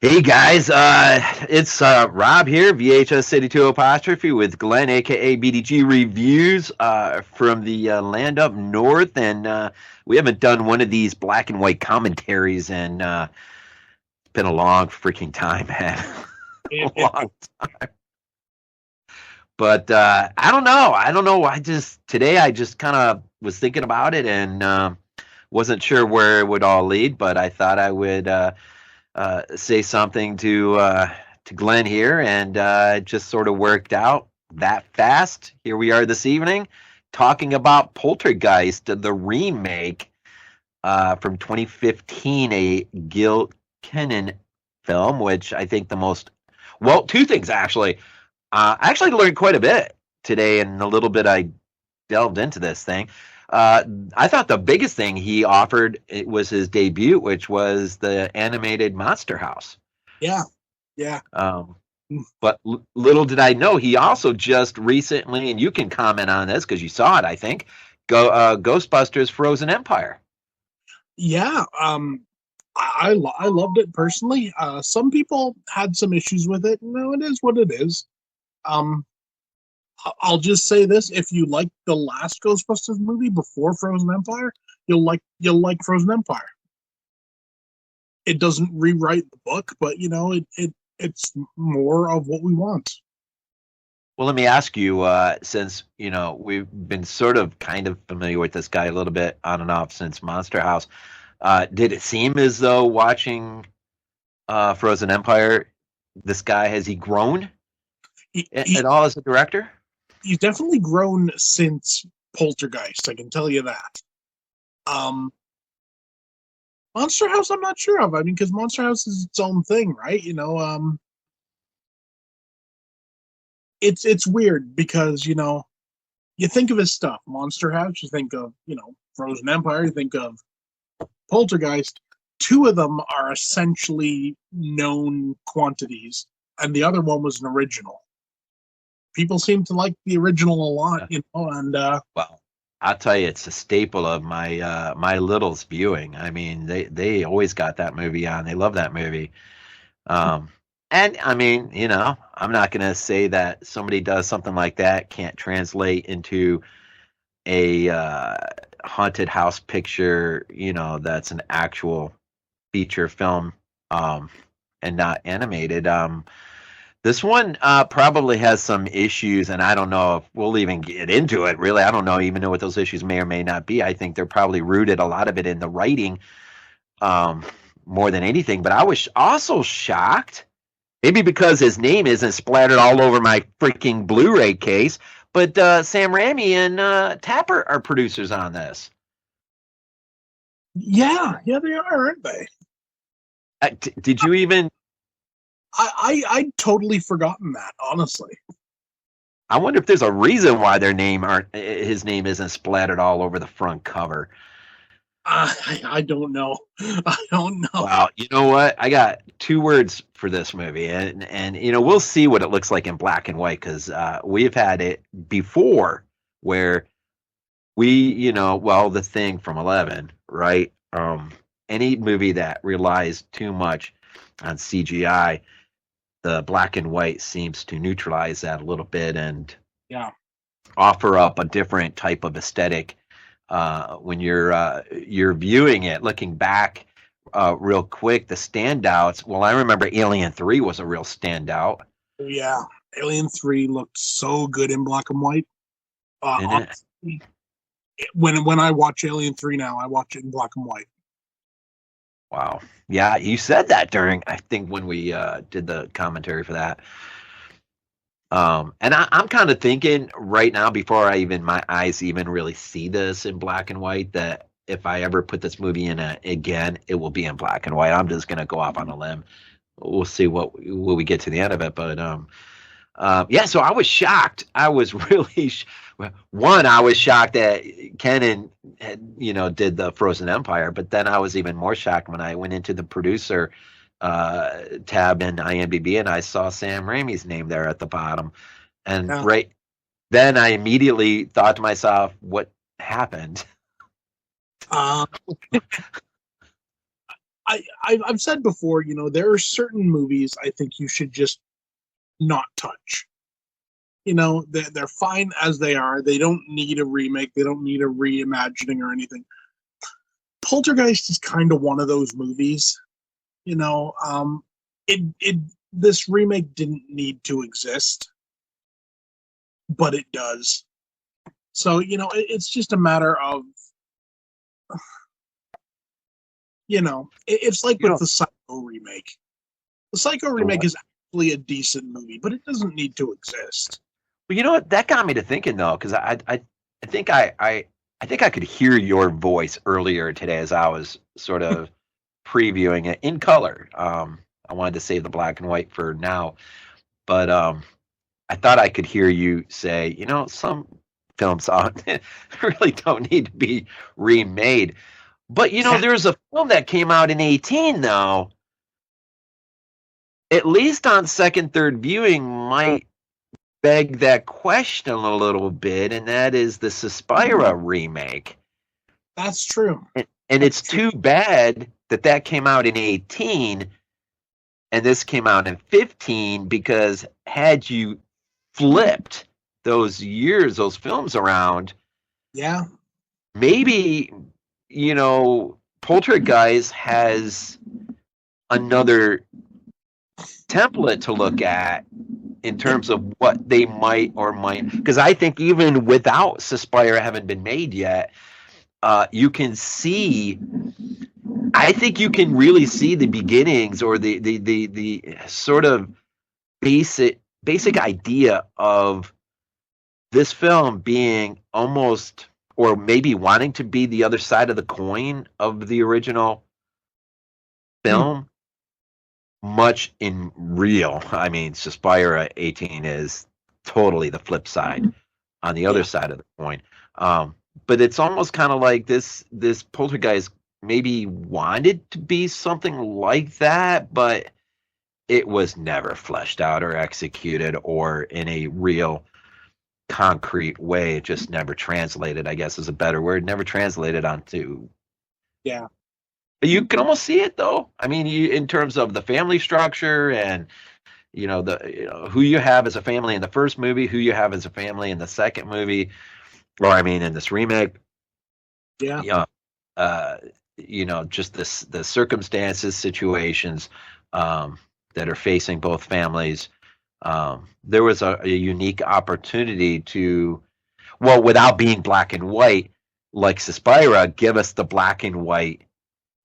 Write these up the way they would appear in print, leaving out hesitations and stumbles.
Hey guys, it's Rob here, VHS City 2 apostrophe with Glenn, aka BDG Reviews, from the land up north, and we haven't done one of these black and white commentaries in it's been a long freaking time, man, a It long. But I don't know. I don't know. Today I just kind of was thinking about it and wasn't sure where it would all lead, but I thought I would. Say something to Glenn here, and it just sort of worked out that fast. Here we are this evening, talking about Poltergeist, the remake from 2015, a Gil Kenan film, which I think the most well, two things actually. I actually learned quite a bit today, and a little bit I delved into this thing. Uh, I thought the biggest thing he offered it was his debut, which was the animated Monster House. yeah, yeah. Um, but little did I know, he also just recently, and you can comment on this because you saw it, I think, Ghostbusters Frozen Empire. Yeah. I loved it personally. Some people had some issues with it. No, it is what it is. Um, I'll just say this: if you like the last Ghostbusters movie before Frozen Empire, you'll like Frozen Empire. It doesn't rewrite the book, but it's more of what we want. Well, let me ask you, since we've been sort of kind of familiar with this guy a little bit on and off since Monster House, did it seem as though watching Frozen Empire, this guy has he grown He, at he all as a director? he's definitely grown since Poltergeist. I can tell you that. Um, Monster House, I'm not sure of. I mean, because Monster House is its own thing, right? It's weird because you think of his stuff, Monster House, you think of Frozen Empire, you think of Poltergeist. Two of them are essentially known quantities, and the other one was an original. People seem to like the original a lot, and Well, I'll tell you, it's a staple of my littles viewing. I mean, they always got that movie on. They love that movie. Um, and I mean, I'm not going to say that somebody does something like that can't translate into a haunted house picture, that's an actual feature film, um, and not animated. This one probably has some issues, and I don't know if we'll even get into it. Really, I don't even know what those issues may or may not be. I think they're probably rooted a lot of it in the writing, um, more than anything. But I was also shocked, maybe because his name isn't splattered all over my freaking Blu-ray case. But Sam Raimi and Tapper are producers on this. yeah, they are, aren't they? Did you even? I'd totally forgotten that, honestly. I wonder if there's a reason why his name isn't splattered all over the front cover. I don't know. I don't know. Well, you know what? I got two words for this movie, and we'll see what it looks like in black and white because we've had it before where the Thing from 11, right? Any movie that relies too much on CGI, the black and white seems to neutralize that a little bit and Yeah. offer up a different type of aesthetic when you're viewing it. Looking back, real quick, the standouts. Well, I remember Alien 3 was a real standout. Yeah. Alien 3 looked so good in black and white. Didn't it? Honestly, when I watch Alien 3 now, I watch it in black and white. Wow. Yeah, you said that during, I think, when we did the commentary for that. And I'm kind of thinking right now, before my eyes even really see this in black and white, that if I ever put this movie in again, it will be in black and white. I'm just gonna go off on a limb. We'll see what we get to the end of it, but yeah. So I was shocked. I was really one. I was shocked that Kenan had, did the Frozen Empire, but then I was even more shocked when I went into the producer tab in IMDb and I saw Sam Raimi's name there at the bottom. And Yeah. right then I immediately thought to myself, what happened? Uh, I've said before, there are certain movies I think you should just not touch. They're fine as they are. They don't need a remake. They don't need a reimagining or anything. Poltergeist is kind of one of those movies. It this remake didn't need to exist, but it does. So it's just a matter of it's like You with know, the Psycho remake. The Psycho the remake what? is actually a decent movie, but it doesn't need to exist. Well, you know what? That got me to thinking though, because I think I think I could hear your voice earlier today as I was sort of previewing it in color. I wanted to save the black and white for now, but I thought I could hear you say, some films really don't need to be remade. But Yeah, there's a film that came out in 18 though, at least on second, third viewing, might beg that question a little bit, and that is the Suspira remake. that's true. And That's it's true. too bad that came out in 18 and this came out in 15, because had you flipped those years, those films around, Yeah. maybe, Poltergeist has another template to look at in terms of what they might or might, because I think even without Suspire having been made yet, you can see, I think you can really see the beginnings, or the sort of basic idea of this film being almost, or maybe wanting to be, the other side of the coin of the original Hmm. film, much in real. I mean, Suspira 18 is totally the flip side, on the other Yeah. side of the coin. But it's almost kind of like this Poltergeist maybe wanted to be something like that, but it was never fleshed out or executed or in a real concrete way. It just never translated, I guess is a better word. Never translated onto. Yeah. But you can almost see it though. I mean, in terms of the family structure, and who you have as a family in the first movie, who you have as a family in the second movie, or I mean in this remake. Yeah. Yeah, uh, just the circumstances, situations, um, that are facing both families. There was a unique opportunity to, well, without being black and white, like Suspira, give us the black and white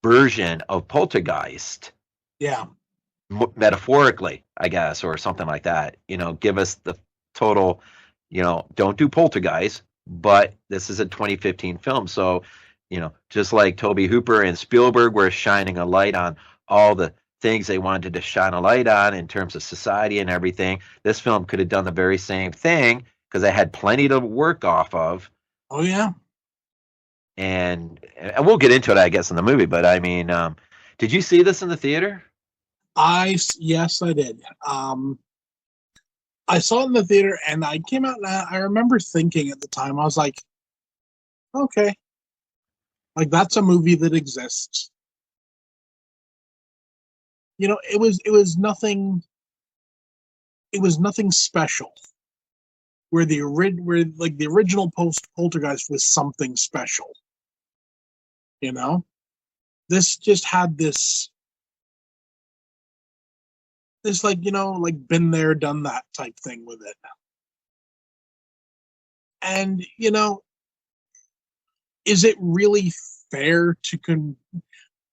version of Poltergeist, Yeah. metaphorically, I guess, or something like that. Give us the total, don't do Poltergeist, but this is a 2015 film. So, just like Toby Hooper and Spielberg were shining a light on all the things they wanted to shine a light on in terms of society and everything, this film could have done the very same thing, because they had plenty to work off of. Oh yeah. And we'll get into it, I guess, in the movie. But I mean, did you see this in the theater? Yes, I did. I saw it in the theater, and I came out, and I remember thinking at the time, I was like, okay, like that's a movie that exists. It was nothing. It was nothing special. Where like the original post Poltergeist was something special. You know, this just had this like like been there, done that type thing with it. And is it really fair to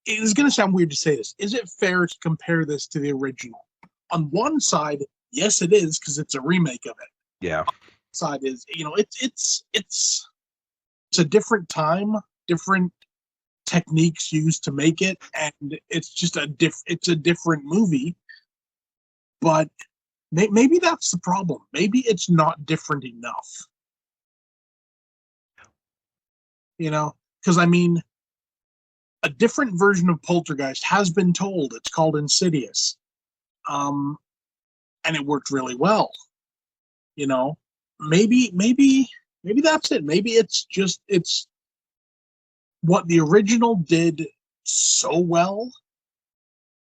it's going to sound weird to say this. Is it fair to compare this to the original? On one side, yes, it is, because it's a remake of it. Yeah. Side is, it's a different time, different techniques used to make it, and it's just it's a different movie. But maybe that's the problem. Maybe it's not different enough. Because I mean, a different version of Poltergeist has been told. It's called Insidious, um, and it worked really well. You know, maybe that's it. Maybe it's what the original did so well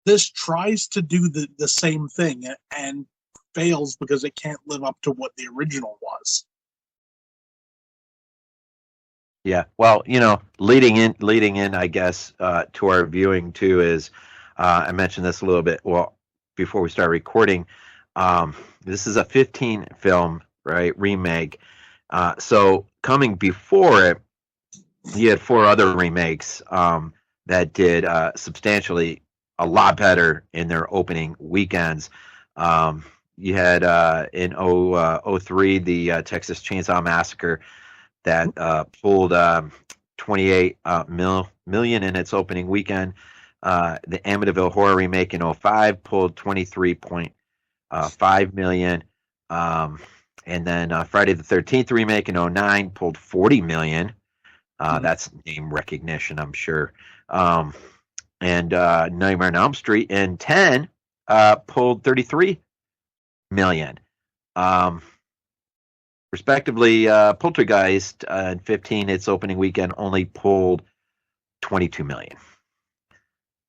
this tries to do the same thing and fails because it can't live up to what the original was. Yeah. Well, leading in, I guess, to our viewing too is, I mentioned this a little bit. Well, before we start recording, this is a 15 film, right? Remake. So coming before it, you had four other remakes that did substantially a lot better in their opening weekends. You had in 03 the Texas Chainsaw Massacre that pulled 28 million in its opening weekend. The Amityville Horror remake in 05 pulled 23.5 million. And then Friday the 13th remake in 09 pulled 40 million. That's name recognition, I'm sure. And Nightmare on Elm Street in 10 pulled 33 million. Respectively, Poltergeist in 15, its opening weekend only pulled 22 million.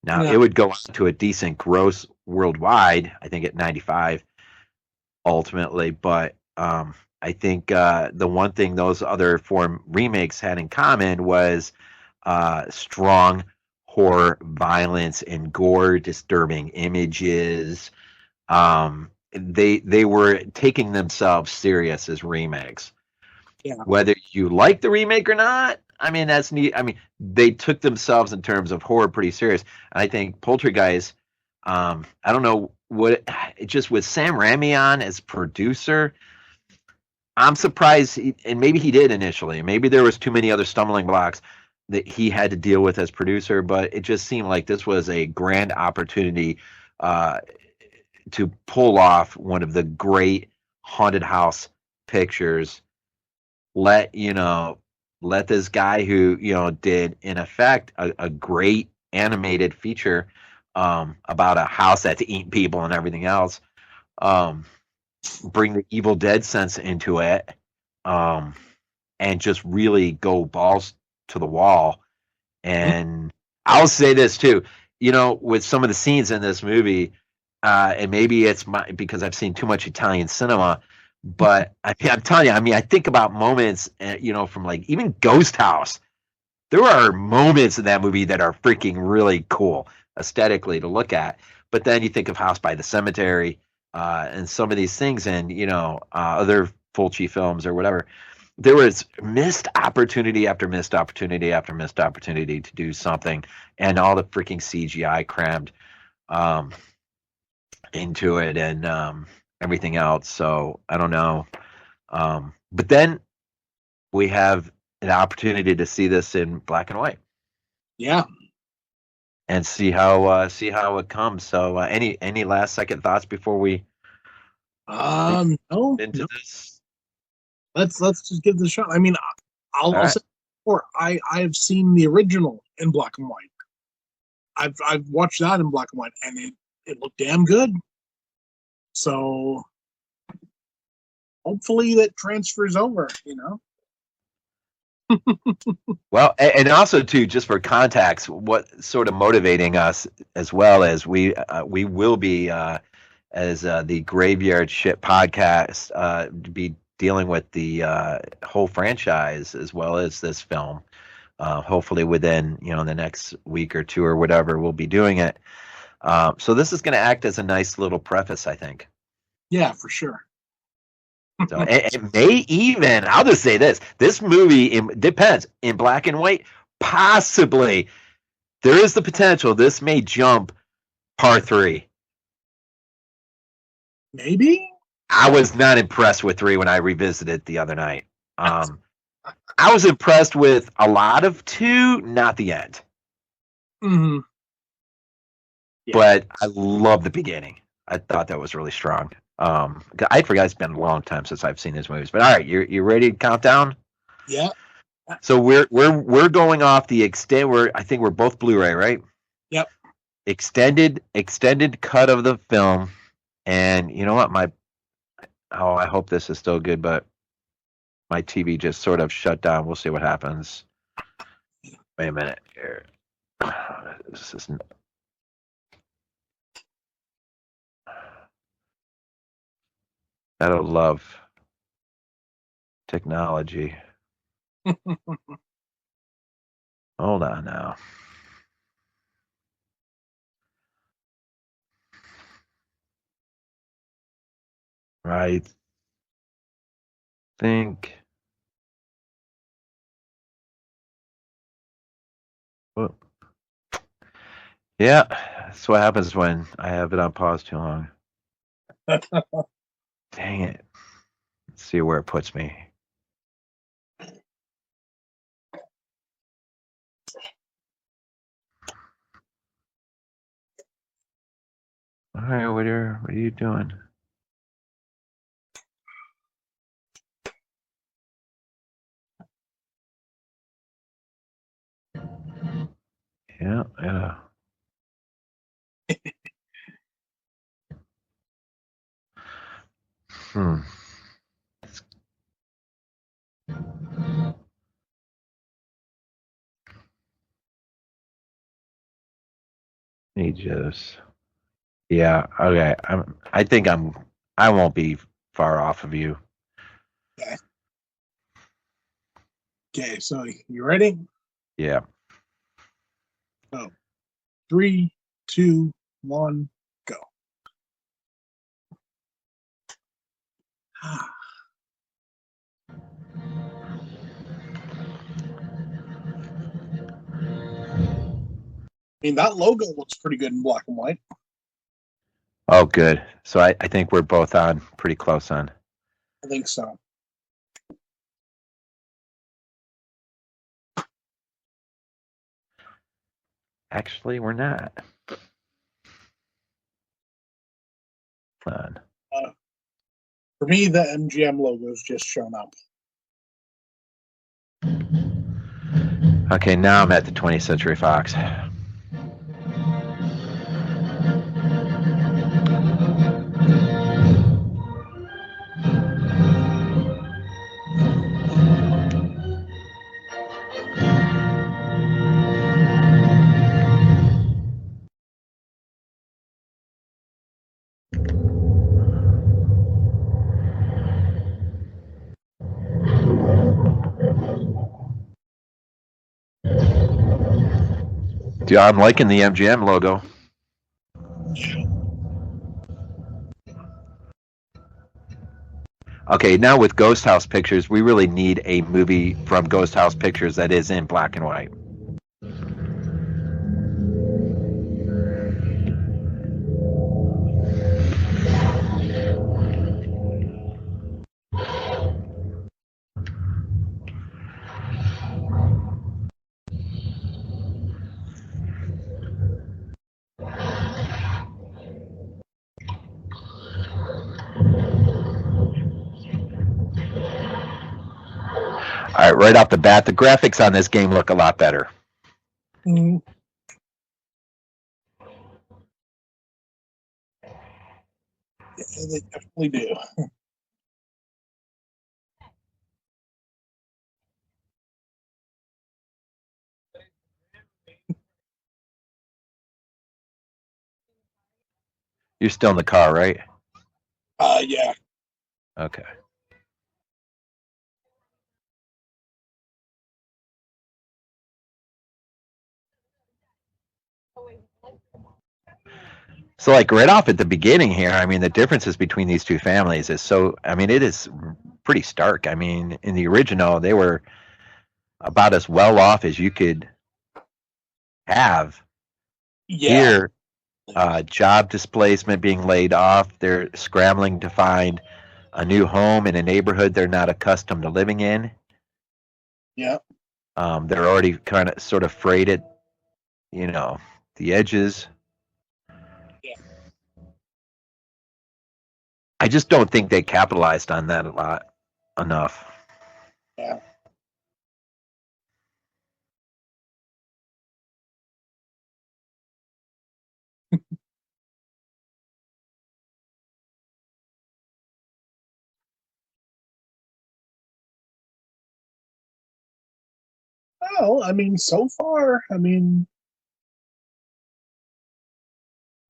Now, it would go on to a decent gross worldwide, I think at 95 ultimately, but I think the one thing those other four remakes had in common was strong horror, violence, and gore, disturbing images. They were taking themselves serious as remakes. Yeah. Whether you like the remake or not, I mean, that's neat. I mean, they took themselves in terms of horror pretty serious. And I think Poltergeist, I don't know what, just with Sam Raimi on as producer, I'm surprised, and maybe he did initially. Maybe there was too many other stumbling blocks that he had to deal with as producer, but it just seemed like this was a grand opportunity to pull off one of the great haunted house pictures. Let this guy who did in effect a great animated feature about a house that's eating people and everything else, bring the Evil Dead sense into it, and just really go balls to the wall. And I'll say this too, with some of the scenes in this movie, and maybe it's because I've seen too much Italian cinema, but I'm telling you, I mean, I think about moments, from like even Ghost House. There are moments in that movie that are freaking really cool aesthetically to look at. But then you think of House by the Cemetery, and some of these things, and other Fulci films or whatever. There was missed opportunity after missed opportunity after missed opportunity to do something, and all the freaking CGI crammed into it, and everything else. So I don't know. But then we have an opportunity to see this in black and white. Yeah. And see how it comes. So any last second thoughts before we no. this? Let's just give this a shot. I mean, I'll say before, I've seen the original in black and white. I've watched that in black and white, and it looked damn good. So hopefully that transfers over, Well, and also too, just for context, what sort of motivating us as well as we will be as the Graveyard Shit podcast be dealing with the whole franchise as well as this film. Hopefully within the next week or two or whatever, we'll be doing it. So this is going to act as a nice little preface, I think. Yeah, for sure. So it may even, I'll just say this movie depends in black and white, possibly there is the potential this may jump Part 3. Maybe. I was not impressed with 3 when I revisited the other night. I was impressed with a lot of 2, not the end. Mm-hmm. Yeah. But I love the beginning. I thought that was really strong. I forgot it's been a long time since I've seen these movies. But all right, you ready to count down? Yeah. So we're going off the extent. I think we're both Blu-ray, right? Yep. Extended cut of the film, and you know what? I hope this is still good, but my TV just sort of shut down. We'll see what happens. Wait a minute here. This is I don't love technology. Hold on now. I think. Well, yeah, that's what happens when I have it on pause too long. Dang it. Let's see where it puts me. All right, what are you doing? Yeah, yeah. Hmm. He just. Yeah. Okay. I think I'm. I won't be far off of you. Okay. Okay, so you ready? Yeah. So 3, 2, 1, go. I mean, that logo looks pretty good in black and white. Oh, good. So I think we're both on pretty close on. I think so. Actually, we're not. On. For me, the MGM logo is just shown up. Okay, now I'm at the 20th Century Fox. Yeah, I'm liking the MGM logo. Okay, now with Ghost House Pictures, we really need a movie from Ghost House Pictures that is in black and white. All right, right off the bat, the graphics on this game look a lot better. Mm. Yeah, they definitely do. You're still in the car, right? Yeah. Okay. So, like, right off at the beginning here, I mean, the differences between these two families is so, I mean, it is pretty stark. I mean, in the original, they were about as well off as you could have. Yeah. Here, job displacement, being laid off, they're scrambling to find a new home in a neighborhood they're not accustomed to living in. Yeah. They're already kind of sort of frayed at, you know, the edges. Yeah. I just don't think they capitalized on that a lot enough. Yeah. Well, I mean, so far, I mean,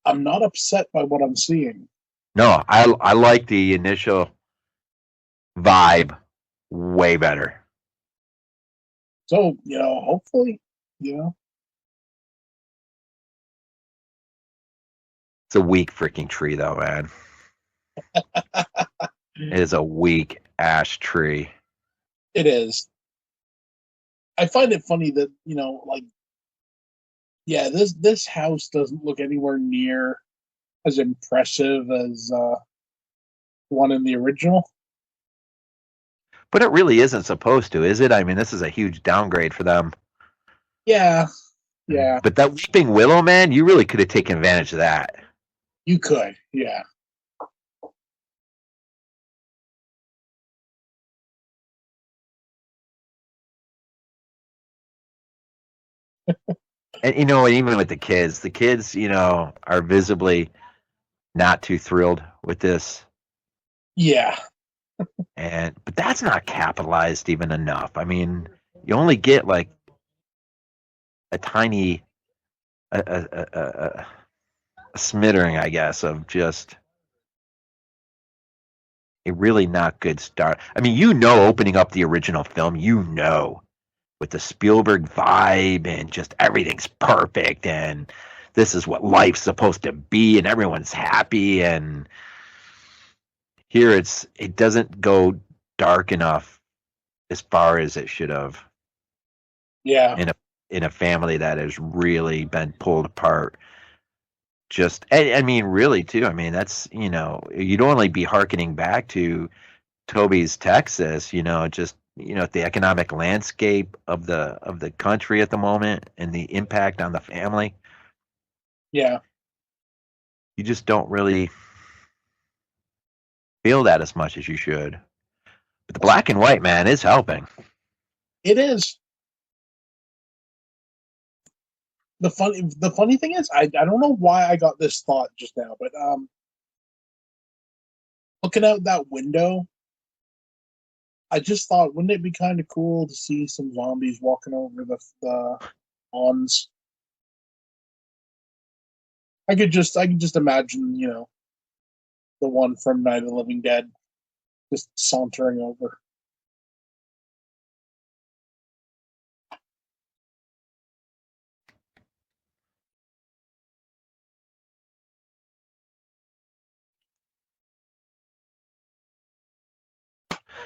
I'm not upset by what I'm seeing. No, I like the initial vibe, way better. So, hopefully, It's a weak freaking tree, though, man. It is a weak ash tree. it is. I find it funny that, like, yeah, this house doesn't look anywhere near as impressive as one in the original. But it really isn't supposed to, is it? I mean, this is a huge downgrade for them. Yeah, yeah, But that weeping willow, man, you really could have taken advantage of that. you could. Yeah, And even with the kids, are visibly not too thrilled with this. yeah, But that's not capitalized even enough. I mean, you only get like a tiny, a smattering, I guess, of just a really not good start. I mean, opening up the original film, with the Spielberg vibe and just everything's perfect and this is what life's supposed to be and everyone's happy, and here it doesn't go dark enough as far as it should have yeah, in a family that has really been pulled apart. Just I mean, really too. I mean, that's you'd only be hearkening back to Toby's Texas, just the economic landscape of the country at the moment and the impact on the family. yeah. You just don't really feel that as much as you should. But the black and white, man, is helping. It is. The funny thing is, I don't know why I got this thought just now, but looking out that window, I just thought, wouldn't it be kind of cool to see some zombies walking over the lawns? I could just imagine, the one from Night of the Living Dead just sauntering over.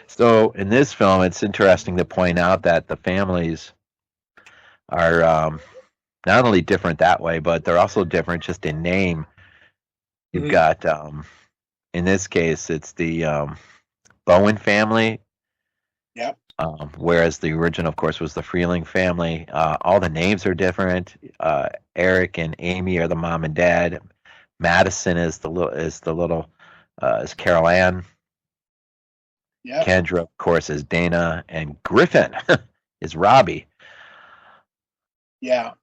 So in this film, it's interesting to point out that the families are not only different that way, but they're also different just in name. You've Hmm. got in this case, it's the Bowen family, Yep. whereas the original, of course, was the Freeling family. All the names are different. Eric and Amy are the mom and dad. Madison is Carol Ann. Yep. Kendra, of course, is Dana, and Griffin is Robbie. Yeah.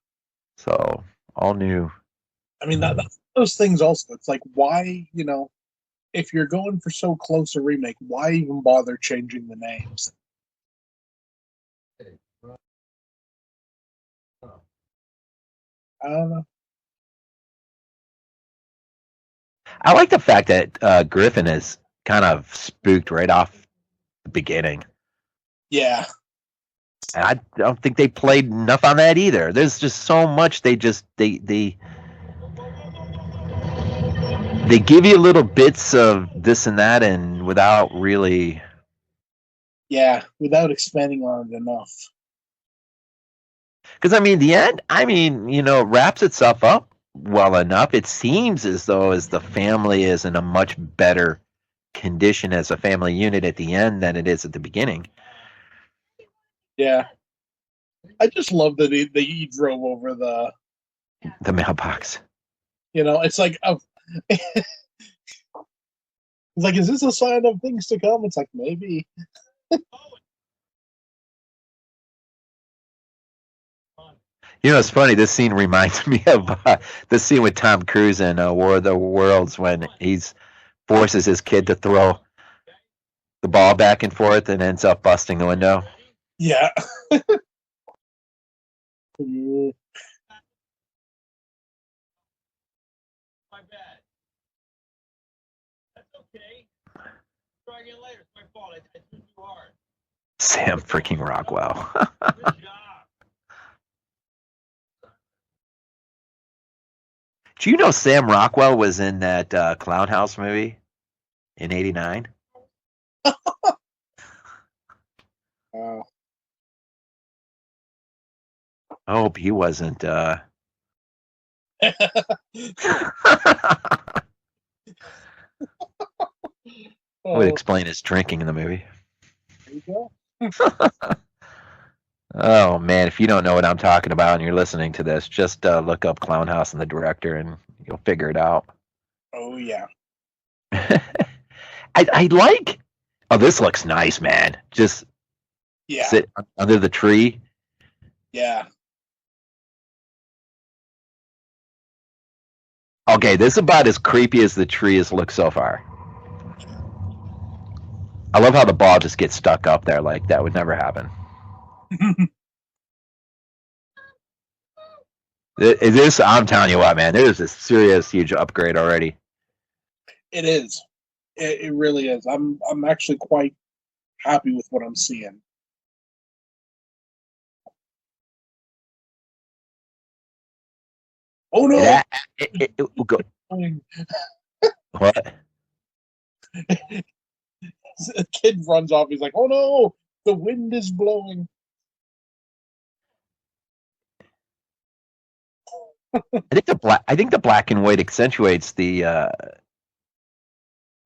So all new. I mean that's those things also. It's like, why, if you're going for so close a remake, why even bother changing the names? I don't know. I like the fact that Griffin is kind of spooked right off the beginning. Yeah. And I don't think they played enough on that either. There's just so much they give you little bits of this and that, and without really. Yeah. Without expanding on it enough. Because I mean, the end. I mean, wraps itself up well enough. It seems as though as the family is in a much better condition as a family unit at the end than it is at the beginning. Yeah. I just love that he drove over the. The mailbox. It's like it's like, is this a sign of things to come? It's like, maybe. It's funny. This scene reminds me of the scene with Tom Cruise in War of the Worlds when he's forces his kid to throw the ball back and forth and ends up busting the window. Yeah. Mm. Sam freaking Rockwell. Do you know Sam Rockwell was in that Clown House movie in '89? Uh, I hope he wasn't. Would oh, explain his drinking in the movie. there you go. Oh man, if you don't know what I'm talking about and you're listening to this, just look up Clown House and the director, and you'll figure it out. Oh yeah. I like. Oh, this looks nice, man. Just Yeah. sit under the tree. Yeah. Okay, this is about as creepy as the tree has looked so far. I love how the ball just gets stuck up there. Like that would never happen. This, I'm telling you what, man. There's a serious, huge upgrade already. It is. It really is. I'm actually quite happy with what I'm seeing. Oh no! It will go. What? A kid runs off. He's like, "Oh no! The wind is blowing." I think the black and white accentuates the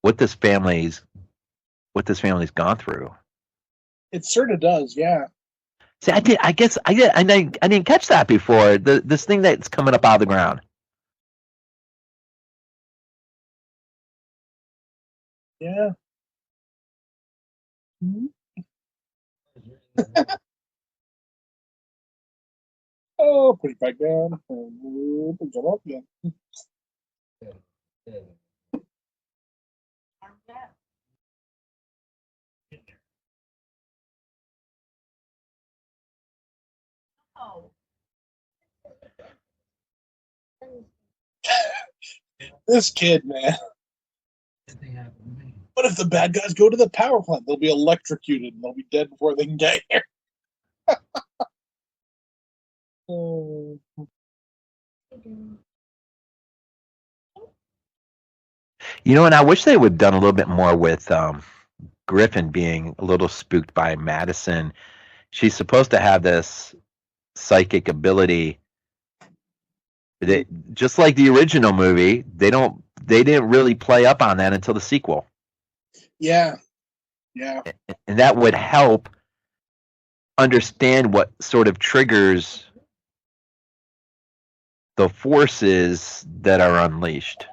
what this family's what this family's gone through. It sort of does. Yeah. See, I did. I guess I did. I didn't catch that before. This thing that's coming up out of the ground. Yeah. Mhm. Oh, put it back down. Put it up again. This kid, man. What if the bad guys go to the power plant? They'll be electrocuted and they'll be dead before they can get here. Oh. You know, and I wish they would have done a little bit more with Griffin being a little spooked by Madison. She's supposed to have this psychic ability. That, just like the original movie, they didn't really play up on that until the sequel. Yeah. Yeah. And that would help understand what sort of triggers the forces that are unleashed.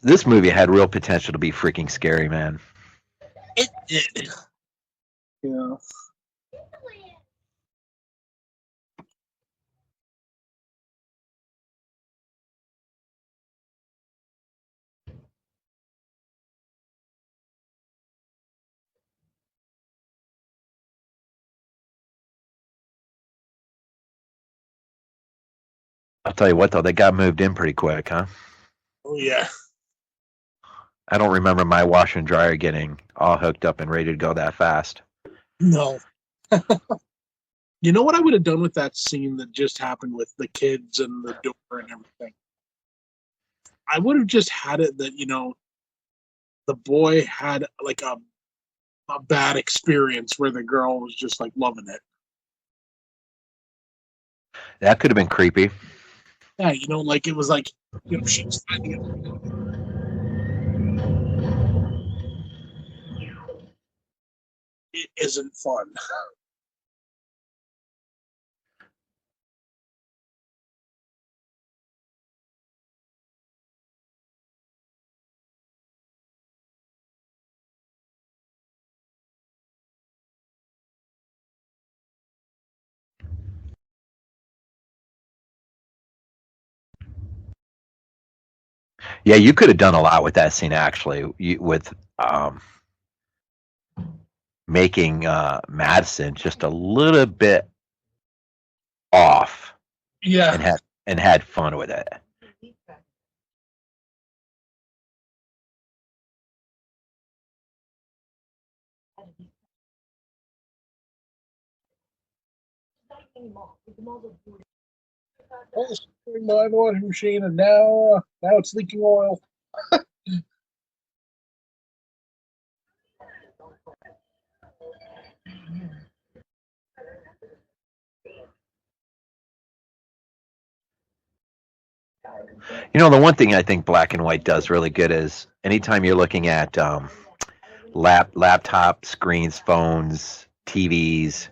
This movie had real potential to be freaking scary, man. It did. Yeah. I'll tell you what, though, they got moved in pretty quick, huh? Oh yeah. I don't remember my washer and dryer getting all hooked up and ready to go that fast. No. You know what I would have done with that scene that just happened with the kids and the door and everything? I would have just had it that, the boy had like a bad experience where the girl was just like loving it. That could have been creepy. Yeah, like it was like, she was finding it isn't fun. Yeah, you could have done a lot with that scene, actually. With making Madison just a little bit off, Yeah. and had fun with it. Oh, my washing machine, and now it's leaking oil. The one thing I think black and white does really good is anytime you're looking at laptop screens, phones, TVs.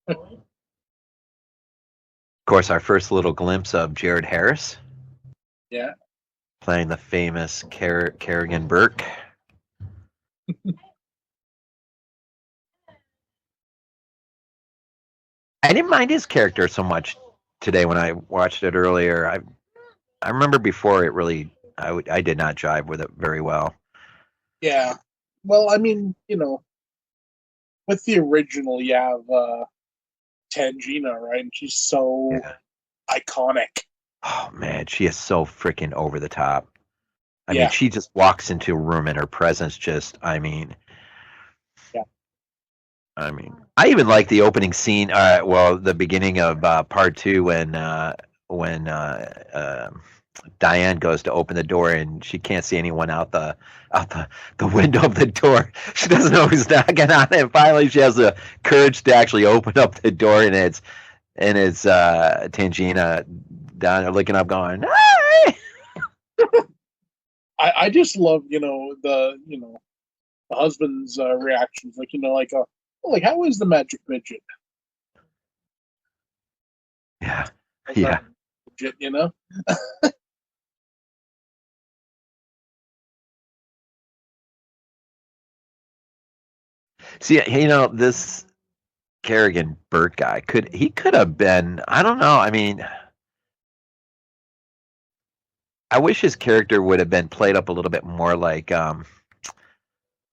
Of course, our first little glimpse of Jared Harris. Yeah. Playing the famous Kerrigan Burke. I didn't mind his character so much today when I watched it earlier. I remember before it really I did not jive with it very well. Yeah. Well, I mean, with the original, you have Tangina, right? And she's so Yeah. iconic. Oh man, she is so freaking over the top. I mean, Yeah. she just walks into a room and her presence just, Yeah. I even like the opening scene. Well, the beginning of part two when Diane goes to open the door and she can't see anyone out the window of the door. She doesn't know who's knocking on it. And finally, she has the courage to actually open up the door, and it's Tangina down there looking up, going, "Hi!" I just love, the husband's reactions, like how is the magic midget? Yeah, How's yeah. that midget? See, this Kerrigan Burt guy could have been. I don't know. I mean, I wish his character would have been played up a little bit more like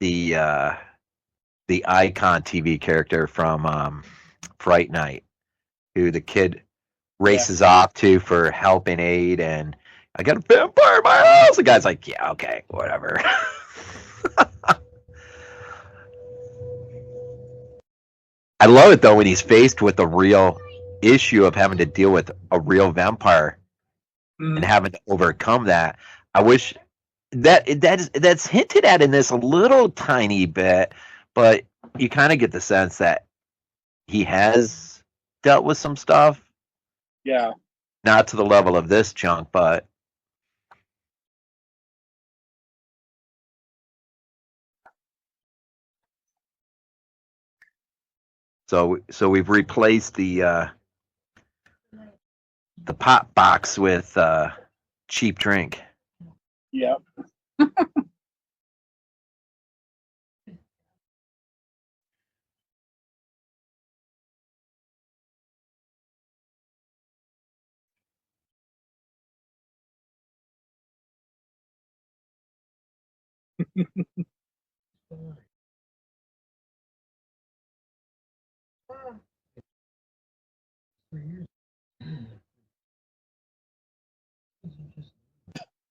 the uh, the Icon TV character from Fright Night, who the kid Yeah. races off to for help and aid, and I got a vampire in my house. The guy's like, yeah, okay, whatever. I love it though when he's faced with the real issue of having to deal with a real vampire and Mhm. having to overcome that. I wish that's hinted at in this a little tiny bit, but you kind of get the sense that he has dealt with some stuff, Yeah. not to the level of this chunk, but so we've replaced the pop box with cheap drink. Yeah.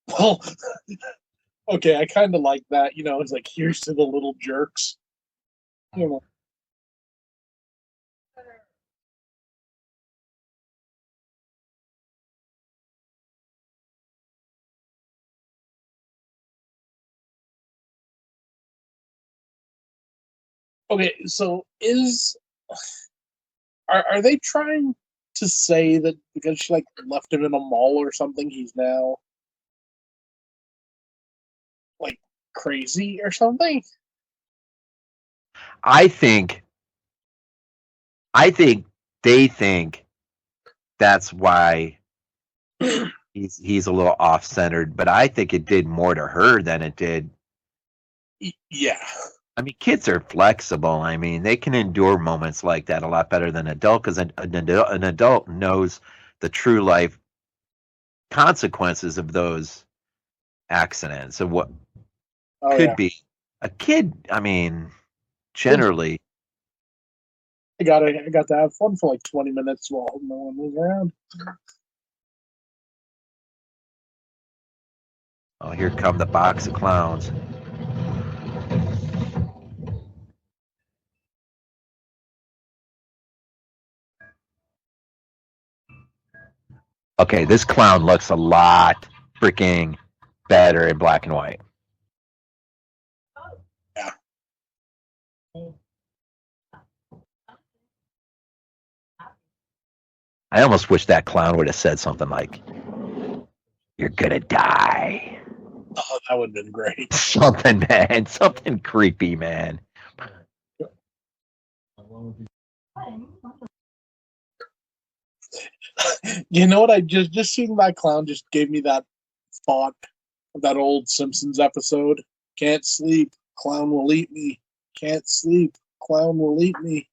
Well, okay, I kind of like that. It's like here's to the little jerks. You know. Okay, so are they trying to say that because she like left him in a mall or something, he's now like crazy or something? I think I think they think that's why he's a little off centered, but I think it did more to her than it did. Yeah. I mean, kids are flexible. I mean, they can endure moments like that a lot better than an adult because an adult knows the true life consequences of those accidents of what Oh could yeah, be. A kid, I mean, kids. generally, I got to have fun for like 20 minutes while no one was around. oh, here come the box of clowns. Okay, this clown looks a lot freaking better in black and white. Yeah. I almost wish that clown would have said something like, "You're gonna die." Oh, that would have been great. Something, man. Something creepy, man. You know what? I just seeing that clown just gave me that thought of that old Simpsons episode. Can't sleep, clown will eat me. Can't sleep, clown will eat me.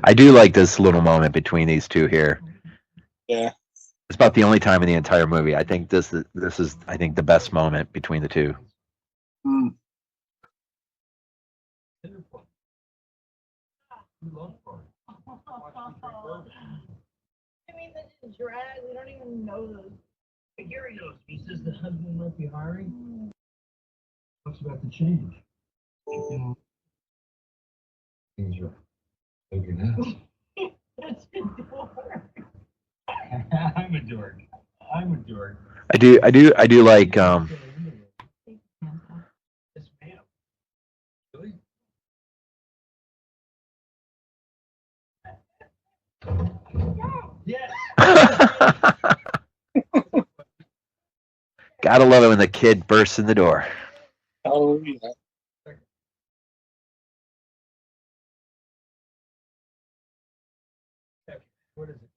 I do like this little moment between these two here. Yeah. It's about the only time in the entire movie. I think this is I think the best moment between the two. Mm. I mean, the drag, we don't even know those. But here he goes. He says the husband might be hiring. Talks about the change. Things are looking out. That's a dork. I'm a dork. I'm a dork. I do like Yes, ma'am. Really? Yes. gotta love it when the kid bursts in the door. Oh yeah. What is it?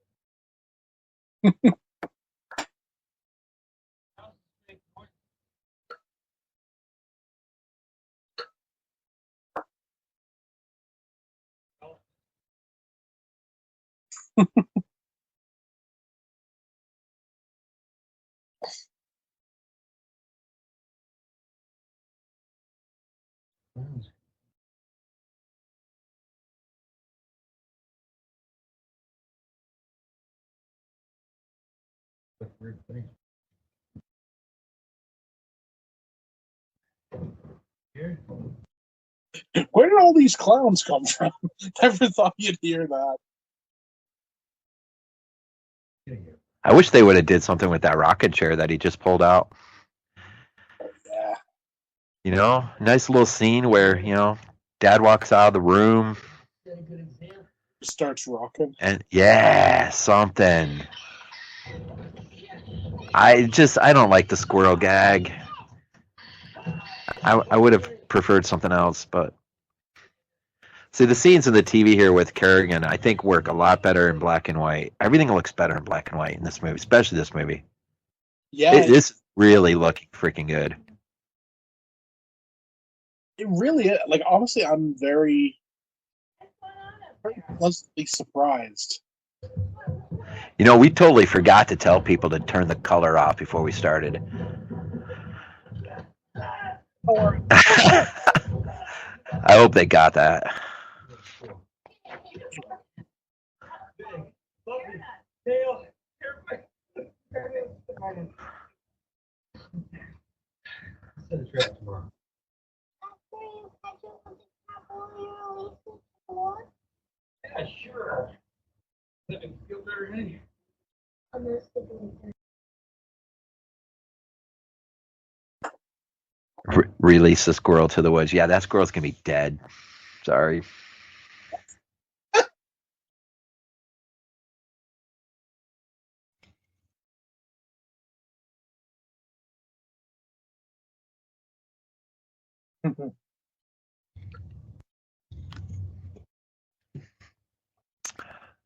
Weird thing. Here. Where did all these clowns come from? Never thought you'd hear that. Get here. I wish they would have did something with that rocket chair that he just pulled out. Yeah. You know, nice little scene where dad walks out of the room Set a good example. Starts rocking. and yeah, something. I don't like the squirrel gag. I would have preferred something else, but see the scenes in the TV here with Kerrigan, I think work a lot better in black and white. Everything looks better in black and white in this movie, especially this movie. Yeah, This really looking freaking good. it really is. Like honestly, I'm very pleasantly surprised. You know, we totally forgot to tell people to turn the color off before we started. Or I hope they got that. Set a trap tomorrow. Yeah, sure. Let me feel better in here. Release the squirrel to the woods. Yeah, that squirrel's gonna be dead. Sorry.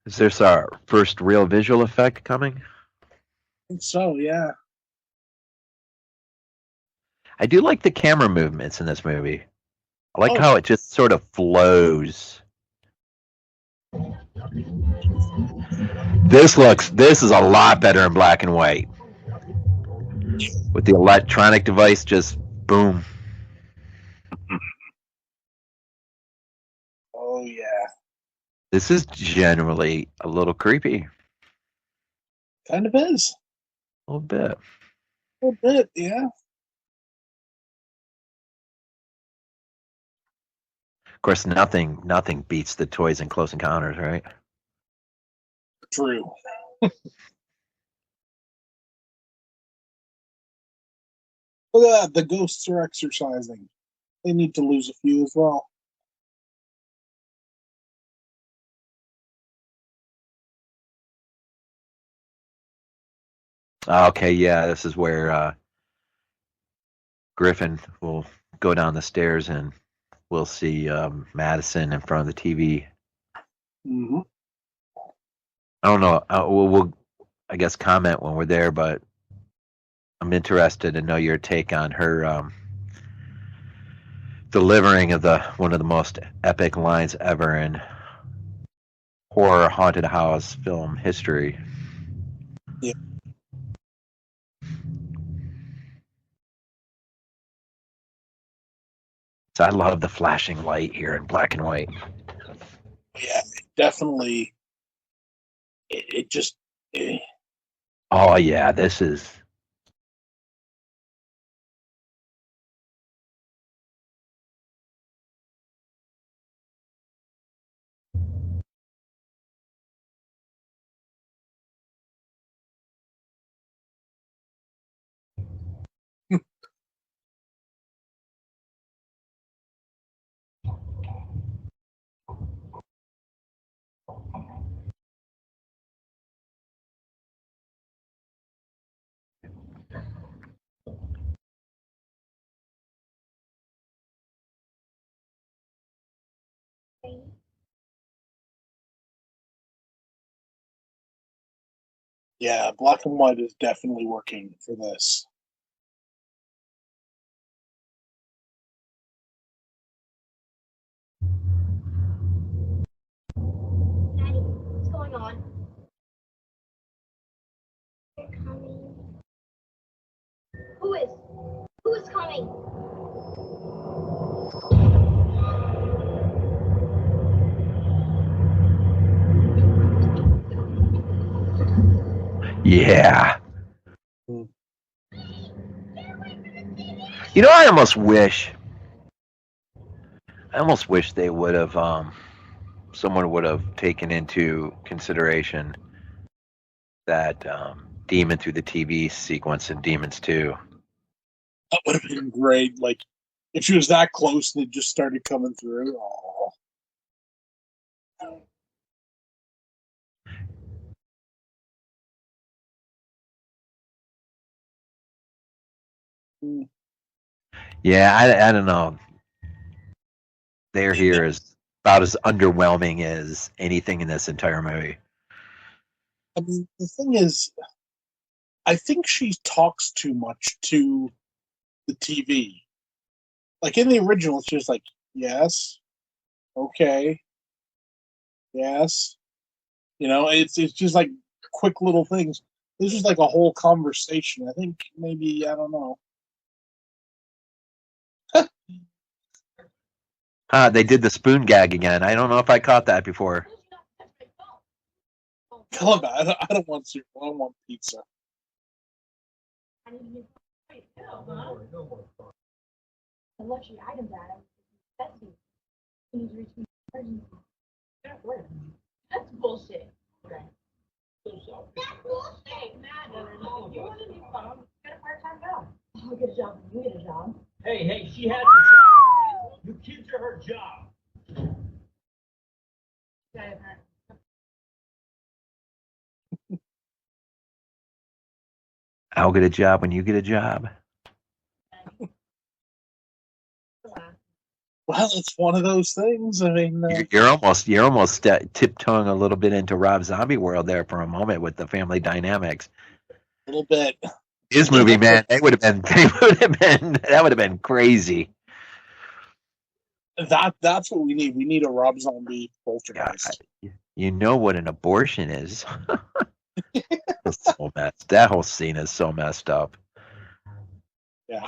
Is this our first real visual effect coming? I think so, yeah. I do like the camera movements in this movie. I like Oh, how it just sort of flows. This is a lot better in black and white. With the electronic device, just boom. oh yeah. This is generally a little creepy. Kind of is. A little bit. A little bit, yeah. Of course, nothing beats the toys in Close Encounters, right? True. Look at that, the ghosts are exercising. They need to lose a few as well. Okay, yeah, this is where Griffin will go down the stairs and we'll see Madison in front of the TV. Mm-hmm. I don't know. We'll, I guess, comment when we're there, but I'm interested to know your take on her delivering of the one of the most epic lines ever in horror haunted house film history. Yeah. So I love the flashing light here in black and white. Yeah, definitely. It just. eh. Oh yeah, this is. Yeah, black and white is definitely working for this. Daddy, what's going on? They're coming. Who is? Who is coming? Yeah. Mm. You know, I almost wish they would have, someone would have taken into consideration that demon through the TV sequence in Demons 2. That would have been great. Like, if she was that close and it just started coming through. Oh. Mm. Yeah, I don't know. They're here is about as underwhelming as anything in this entire movie. I mean, the thing is, I think she talks too much to the TV. Like in the original, it's just like, yes, okay, yes. It's just like quick little things. This is like a whole conversation. I think maybe I don't know. They did the spoon gag again. I don't know if I caught that before. Tell him I don't want soup. I don't want pizza. I need new the luxury items at him. That's you. He needs to reach me emergency. That's bullshit. Okay. That's bullshit, man. If you want a new phone, get a part-time job. I'll get a job when you get a job. Hey, she has a job. You kids are her job. Got it, I'll get a job when you get a job. Well, it's one of those things. I mean, You're almost tiptoeing a little bit into Rob Zombie world there for a moment with the family dynamics. a little bit. His movie, man, that would have been crazy. That's what we need. We need a Rob Zombie God, Poltergeist. you know what an abortion is. It's so messed. That whole scene is so messed up. Yeah.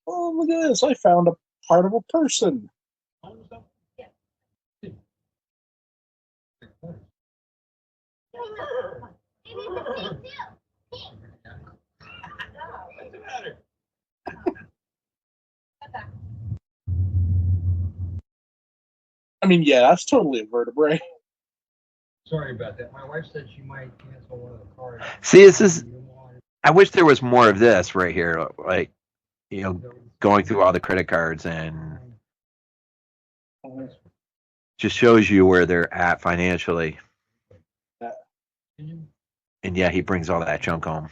Oh, look at this! I found a part of a person. What's the matter? I mean, yeah, that's totally a vertebrae. Sorry about that. My wife said she might cancel one of the cards. See, this is. I wish there was more of this right here, like, you know, going through all the credit cards and just shows you where they're at financially. And yeah, he brings all that junk home.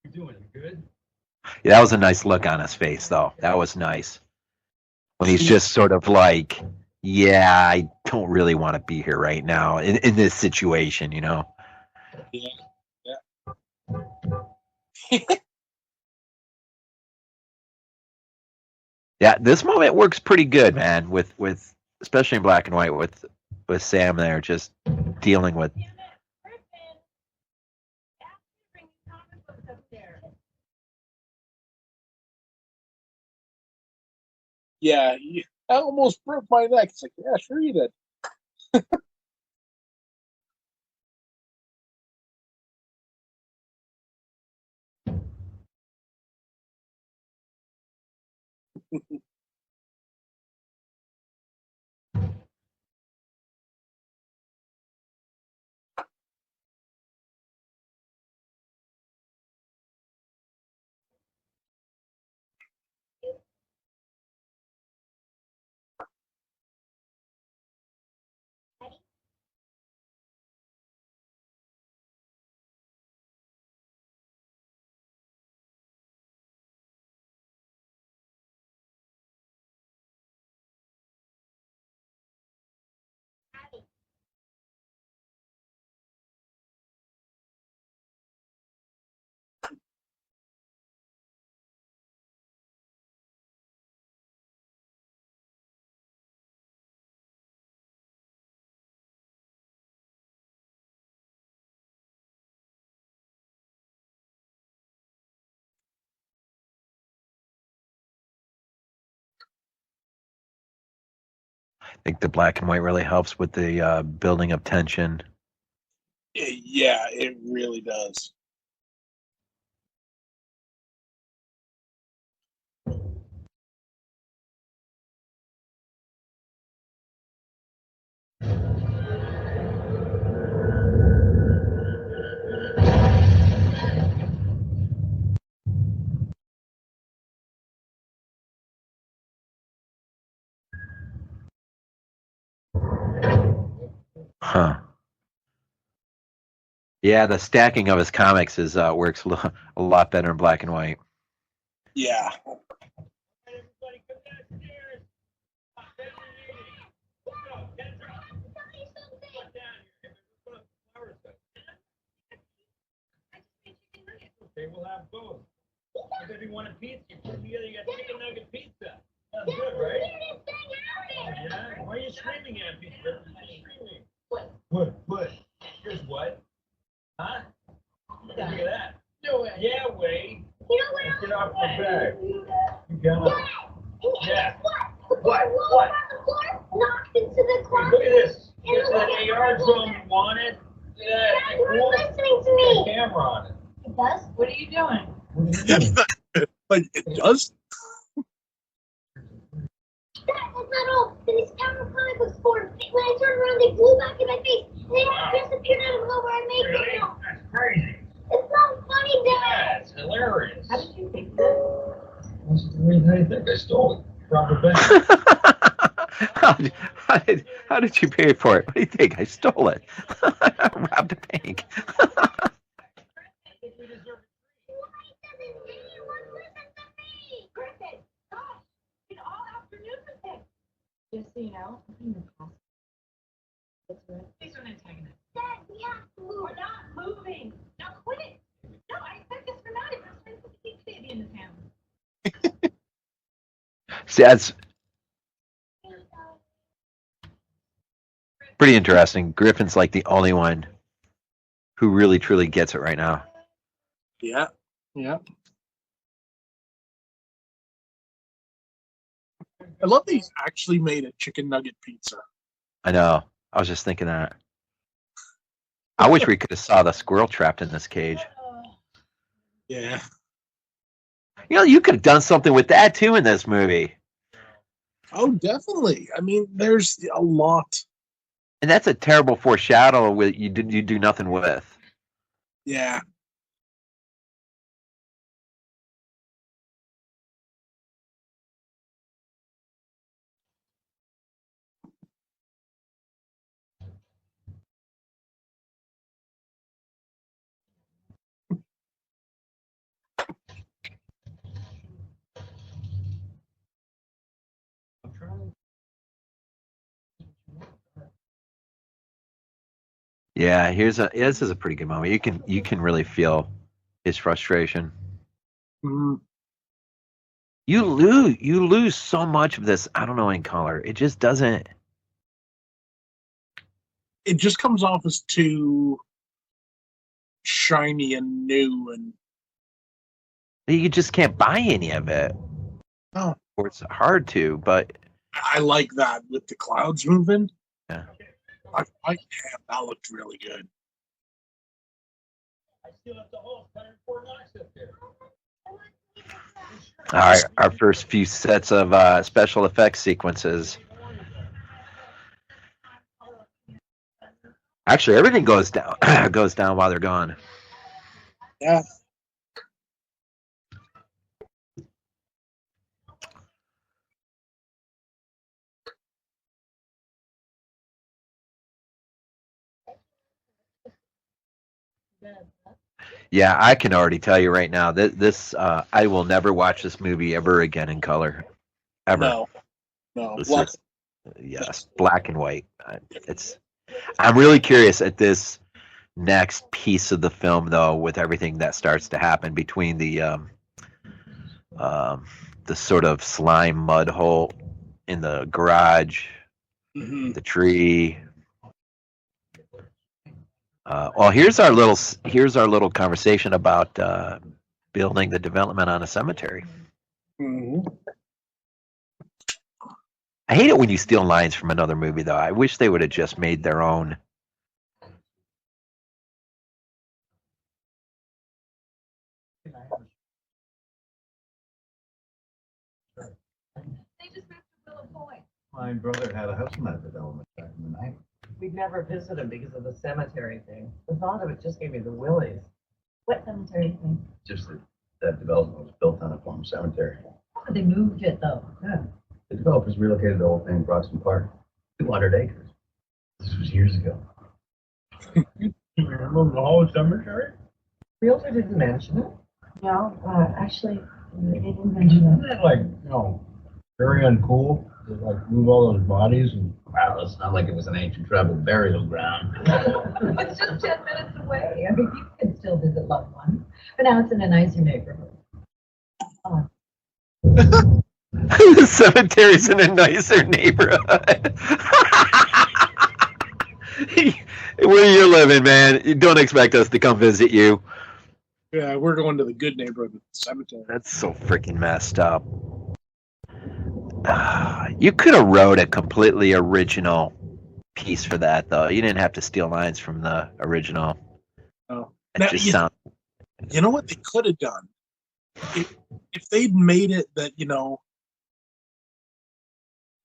You doing? You good? Yeah, that was a nice look on his face, though. That was nice. When he's just sort of like, yeah, I don't really want to be here right now in this situation, you know? Yeah. Yeah, this moment works pretty good, man, with especially in black and white with Sam there just dealing with. Yeah, I almost broke my neck. It's like, yeah, sure you did. I think the black and white really helps with the building of tension. Yeah, it really does. Huh. Yeah, the stacking of his comics is works a lot better in black and white. Yeah. Everybody come downstairs. Okay, we'll have both. If you want a pizza, you put together, you got chicken nugget pizza. That's good, right? Yeah? Why are you screaming at me? Why are you screaming? What? Here's what? Huh? Look at that. No way. Yeah, Wade. You know what? Get off my back. You got What? Yeah. What? What? Knocked into the Hey, closet. look at this. This is an AR drone you wanted? Yeah, Dad, we're cool. listening to got a camera on it. It does? What are you doing? What are you doing? Like, it does? That's not all. Then these comic books formed. When I turned around, they flew back in my face. And they disappeared out of nowhere and made Really? me know. That's crazy. It's not funny, Dad. That's hilarious. How did you think that? How do you think I stole it? Robbed a bank. how did you pay for it? What do you think? I stole it. I robbed a bank. Why doesn't anyone listen to me? Griffin, gosh, it's all afternoon with him. Just so you know, I'm in the class. That's right. Please don't antagonist. Dad, we have to move. We're not moving. Now quit it. No, I expect this dramatic. We're supposed to keep baby in the town. See, that's pretty interesting. Griffin's like the only one who really truly gets it right now. Yeah. Yeah. I love that he's actually made a chicken nugget pizza. I know. I was just thinking that. I wish we could have saw the squirrel trapped in this cage. Yeah. You know, you could have done something with that too in this movie. Oh, definitely. I mean, there's a lot. And that's a terrible foreshadow with you do nothing with. Yeah. I'm trying. Yeah, this is a pretty good moment. You can really feel his frustration. Mm, You lose so much of this, I don't know, in color. It just doesn't. it just comes off as too shiny and new, and You just can't buy any of it. oh, Or it's hard to, but I like that with the clouds moving. yeah. Damn, that looked really good. I still have the whole 104 knocks up there. All right, our first few sets of special effects sequences. Actually, everything goes down goes down while they're gone. Yeah. Yeah, I can already tell you right now that this I will never watch this movie ever again in color, ever. No. It's Well, just- yes, black and white. I'm really curious at this next piece of the film, though, with everything that starts to happen between the sort of slime mud hole in the garage, mhm. the tree. Well, here's our little conversation about building the development on a cemetery. Mhm. I hate it when you steal lines from another movie, though. I wish they would have just made their own. They just moved to Willow Point. My brother had a house in that development back in the 90s. We'd never visit him because of the cemetery thing. The thought of it just gave me the willies. What cemetery thing? Just that development was built on a former cemetery. Oh, they moved it though. Yeah. The developers relocated the whole thing to Broxton Park, 200 acres. This was years ago. You remember the whole cemetery? Realtor didn't mention it. No, actually, they didn't mention Isn't that like, very uncool to like move all those bodies and Wow, it's not like it was an ancient tribal burial ground. It's just 10 minutes away. I mean, people can still visit loved ones, but now it's in a nicer neighborhood. Oh, The cemetery's in a nicer neighborhood. Where you're living, man, you don't expect us to come visit you. Yeah, we're going to the good neighborhood with the cemetery. That's so freaking messed up. You could have wrote a completely original piece for that, though. You didn't have to steal lines from the original. Oh. It Now, just sounds. you know what they could have done? If they'd made it that,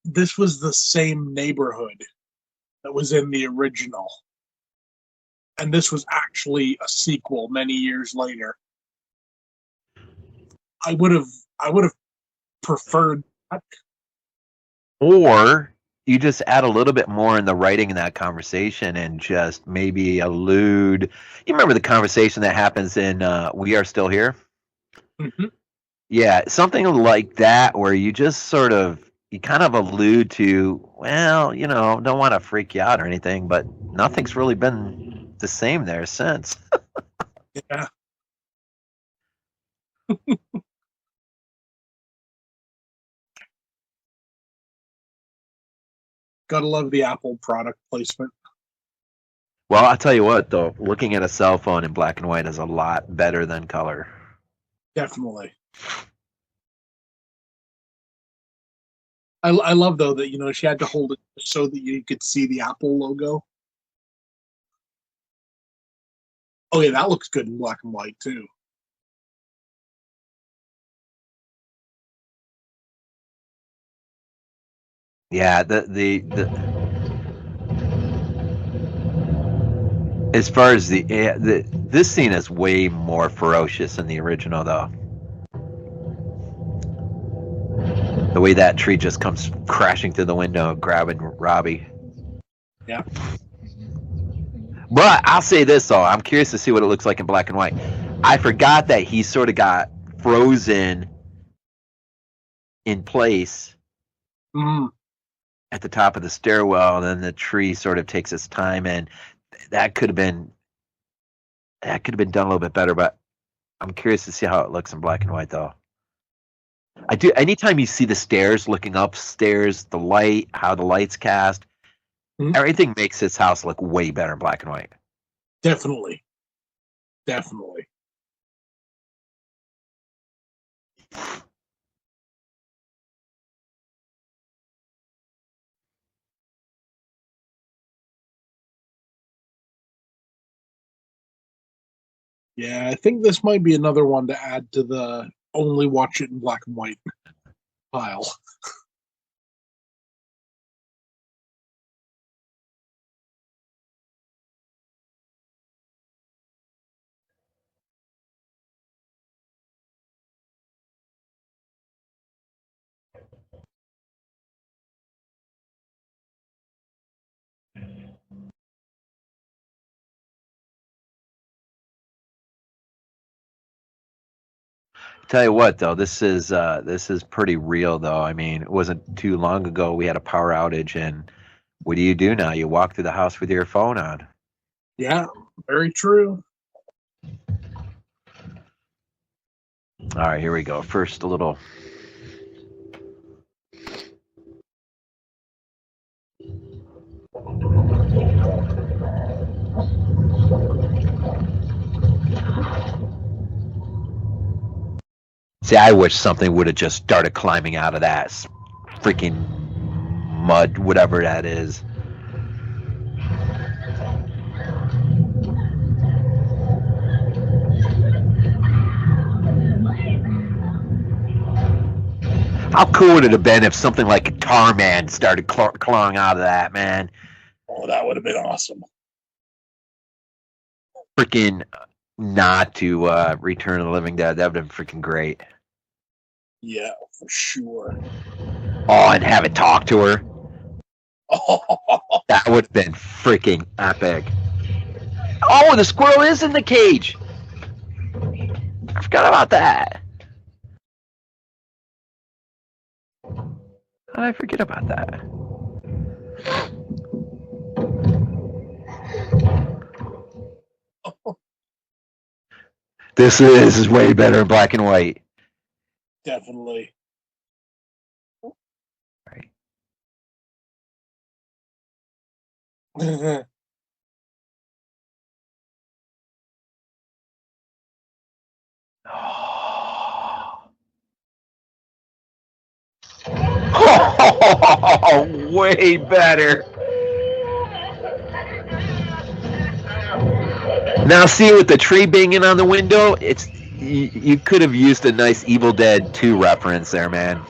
this was the same neighborhood that was in the original, and this was actually a sequel many years later, I would have preferred that. Or you just add a little bit more in the writing in that conversation and just maybe allude. You remember the conversation that happens in We Are Still Here? Mm-hmm. Yeah, something like that where you just you kind of allude to, well, don't want to freak you out or anything, but nothing's really been the same there since. Yeah. Gotta love the Apple product placement. Well, I'll tell you what, though, looking at a cell phone in black and white is a lot better than color. Definitely. I love, though, that, she had to hold it so that you could see the Apple logo. Oh, yeah, that looks good in black and white, too. Yeah, as far as this scene is way more ferocious than the original, though. The way that tree just comes crashing through the window, grabbing Robbie. Yeah. But I'll say this, though. I'm curious to see what it looks like in black and white. I forgot that he sort of got frozen in place at the top of the stairwell, and then the tree sort of takes its time, and that could have been done a little bit better. But I'm curious to see how it looks in black and white, though. I do. Anytime you see the stairs looking upstairs, the light, how the light's cast, everything makes this house look way better in black and white. Definitely. Yeah, I think this might be another one to add to the only watch it in black and white pile. Tell you what, though, this is pretty real, though. I mean, it wasn't too long ago we had a power outage, and what do you do now? You walk through the house with your phone on. Yeah, very true. All right, here we go. First, a little. See, I wish something would have just started climbing out of that freaking mud, whatever that is. How cool would it have been if something like a Tarman started clawing out of that, man? Oh, that would have been awesome. Freaking not to Return of the Living Dead. That would have been freaking great. Yeah, for sure. Oh, and have it talk to her. Oh, That would have been freaking epic. Oh, the squirrel is in the cage. I forgot about that. How did I forget about that? This is way better in black and white. definitely. Right. Oh, way better. Now, see, with the tree banging on the window, it's you could have used a nice Evil Dead 2 reference there, man.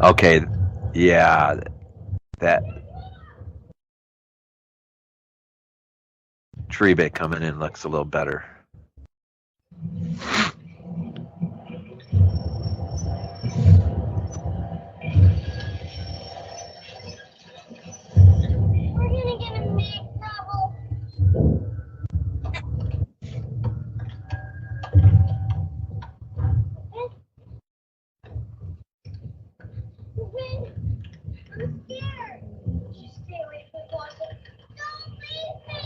Okay, yeah, that tree bit coming in looks a little better. We're gonna get in big trouble. I'm scared. Just stay away from the closet. Don't leave me.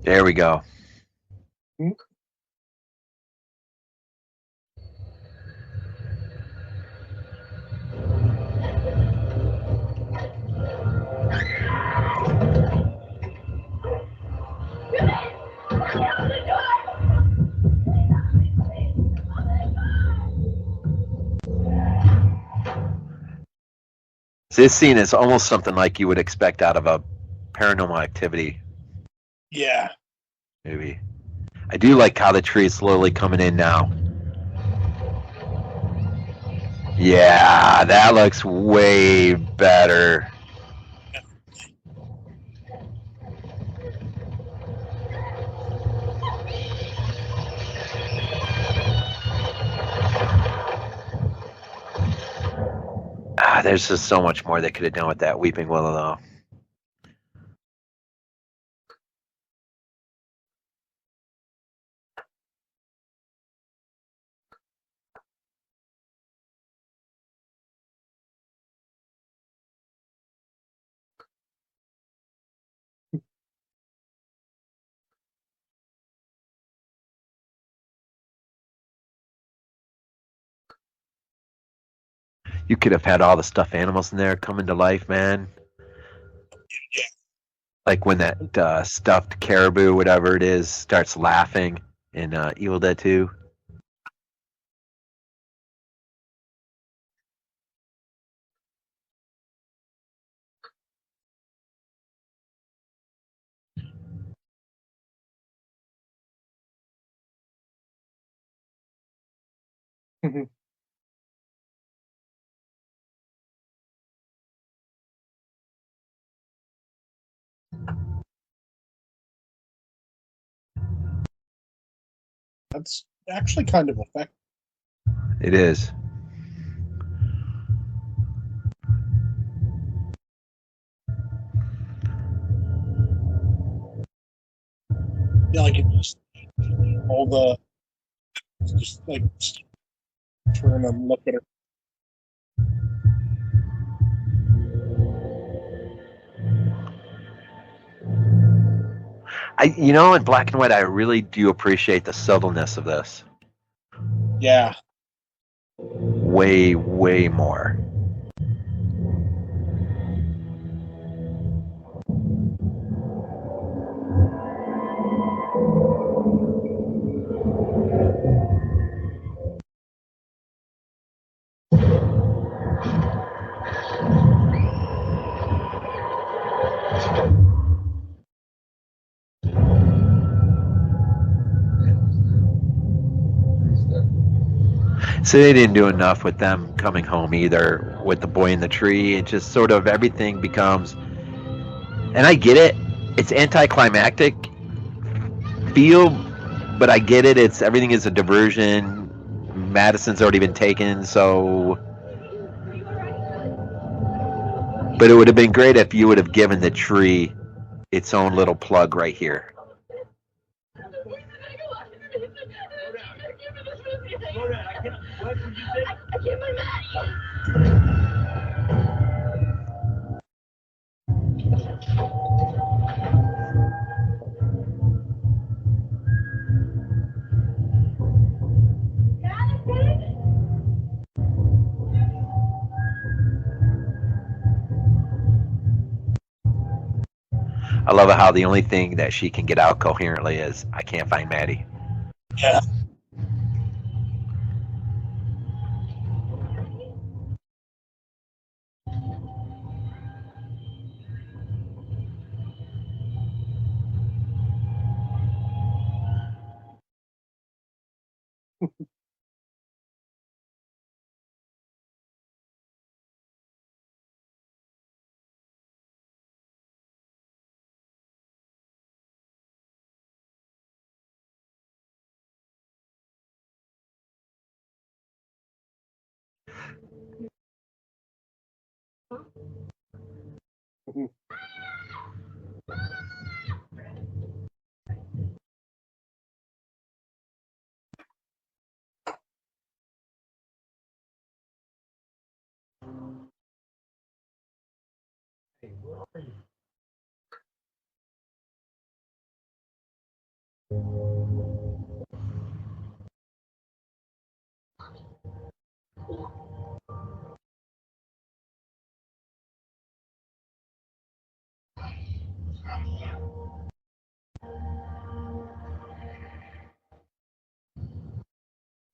There we go. This scene is almost something like you would expect out of a Paranormal Activity Yeah. movie. I do like how the tree is slowly coming in now. Yeah, that looks way better. There's just so much more they could have done with that Weeping Willow, though. You could have had all the stuffed animals in there coming to life, man. Yeah. Like when that stuffed caribou, whatever it is, starts laughing in Evil Dead 2. That's actually kind of effective. It is. Yeah, like it just all the just like turn and look at her. In black and white, I really do appreciate the subtleness of this. Yeah. Way, way more. So they didn't do enough with them coming home either, with the boy in the tree. It just sort of everything becomes, and I get it, it's anticlimactic feel, but I get it. It's everything is a diversion. Madison's already been taken, so. But it would have been great if you would have given the tree its own little plug right here. What did you say? I can't find Maddie. I love how the only thing that she can get out coherently is, I can't find Maddie. Yeah.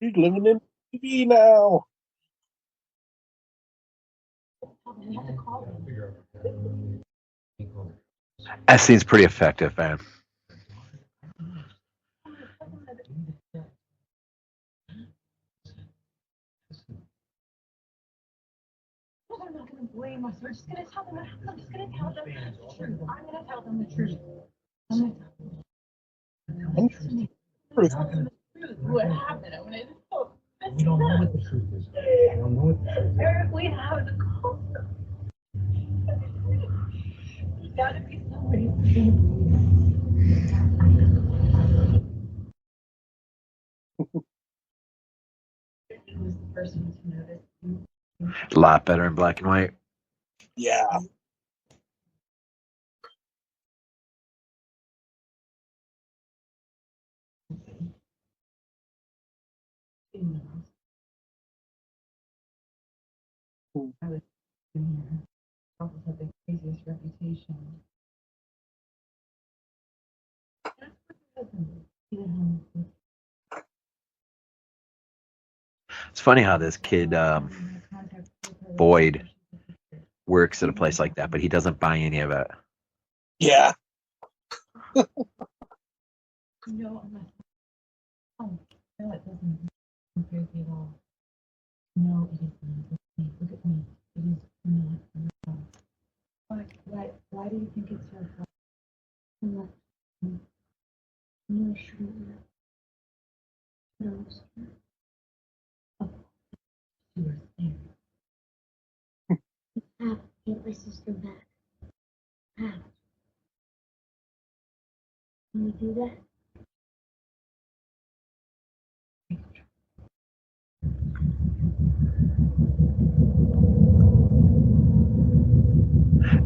He's living in TV now. We have to call them. That scene's pretty effective, man. Well, they're not going to blame us. We're just going to tell them. I'm just going to tell them the truth. I'm going to tell them the truth. I'm going to tell them the truth. What happened? I'm going to tell them. We don't know what the truth is. We don't know what the truth is. Eric, we have to call them. There's got to be somebody. Who was the first one to notice? A lot better in black and white. Yeah. I was in here. Uncles have the craziest reputation. That's what my husband did. He went home with It's funny how this kid, Boyd, works at a place like that, but he doesn't buy any of it. Yeah. no, I'm not. Oh, no, it doesn't compare to at all. No, it isn't. Look at me. It is not. No. Why do you think it's your fault? I'm not. No, sure. No, sure. Oh, you were there. I have to get my sister back. I have to. Can you do that?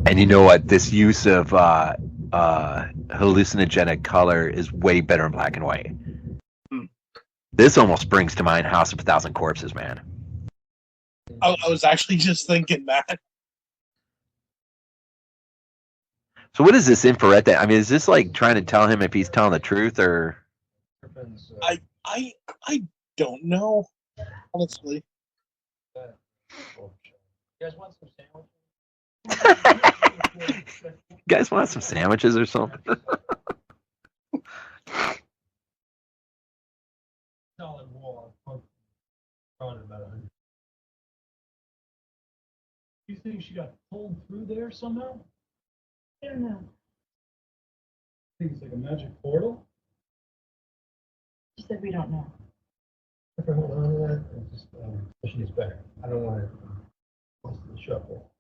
And you know what? This use of hallucinogenic color is way better in black and white. This almost brings to mind House of a Thousand Corpses, man. I was actually just thinking that. So what is this infrared thing? I mean, is this like trying to tell him if he's telling the truth or? I don't know, honestly. You guys want some sandwich? You guys want some sandwiches or something? Solid wall. About 100. You think she got pulled through there somehow? I don't know. Think it's like a magic portal? She said we don't know. If I hold on to that, she gets better. I don't want to shuffle.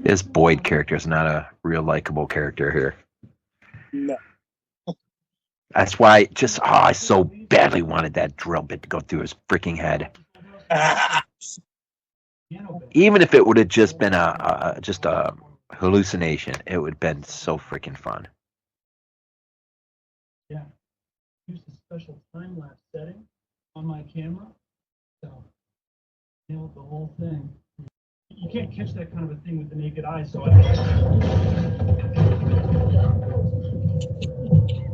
This Boyd character is not a real likable character here. No. That's why I so badly wanted that drill bit to go through his freaking head. Even if it would have just been just a hallucination, it would have been so freaking fun. Yeah. Use a special time lapse setting on my camera. So nailed the whole thing. You can't catch that kind of a thing with the naked eye, so I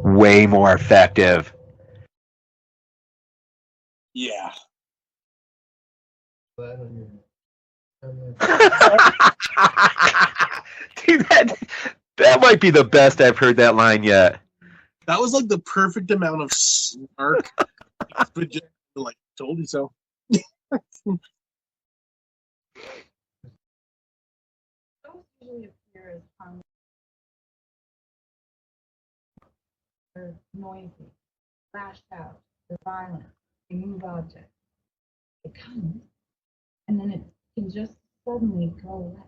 Way more effective. Yeah. Dude, that might be the best I've heard that line yet. That was like the perfect amount of snark. But just like, told you so. Those usually appear as harmless or noisy, lashed out, or violent. They move objects. It comes, and then it can just suddenly go away.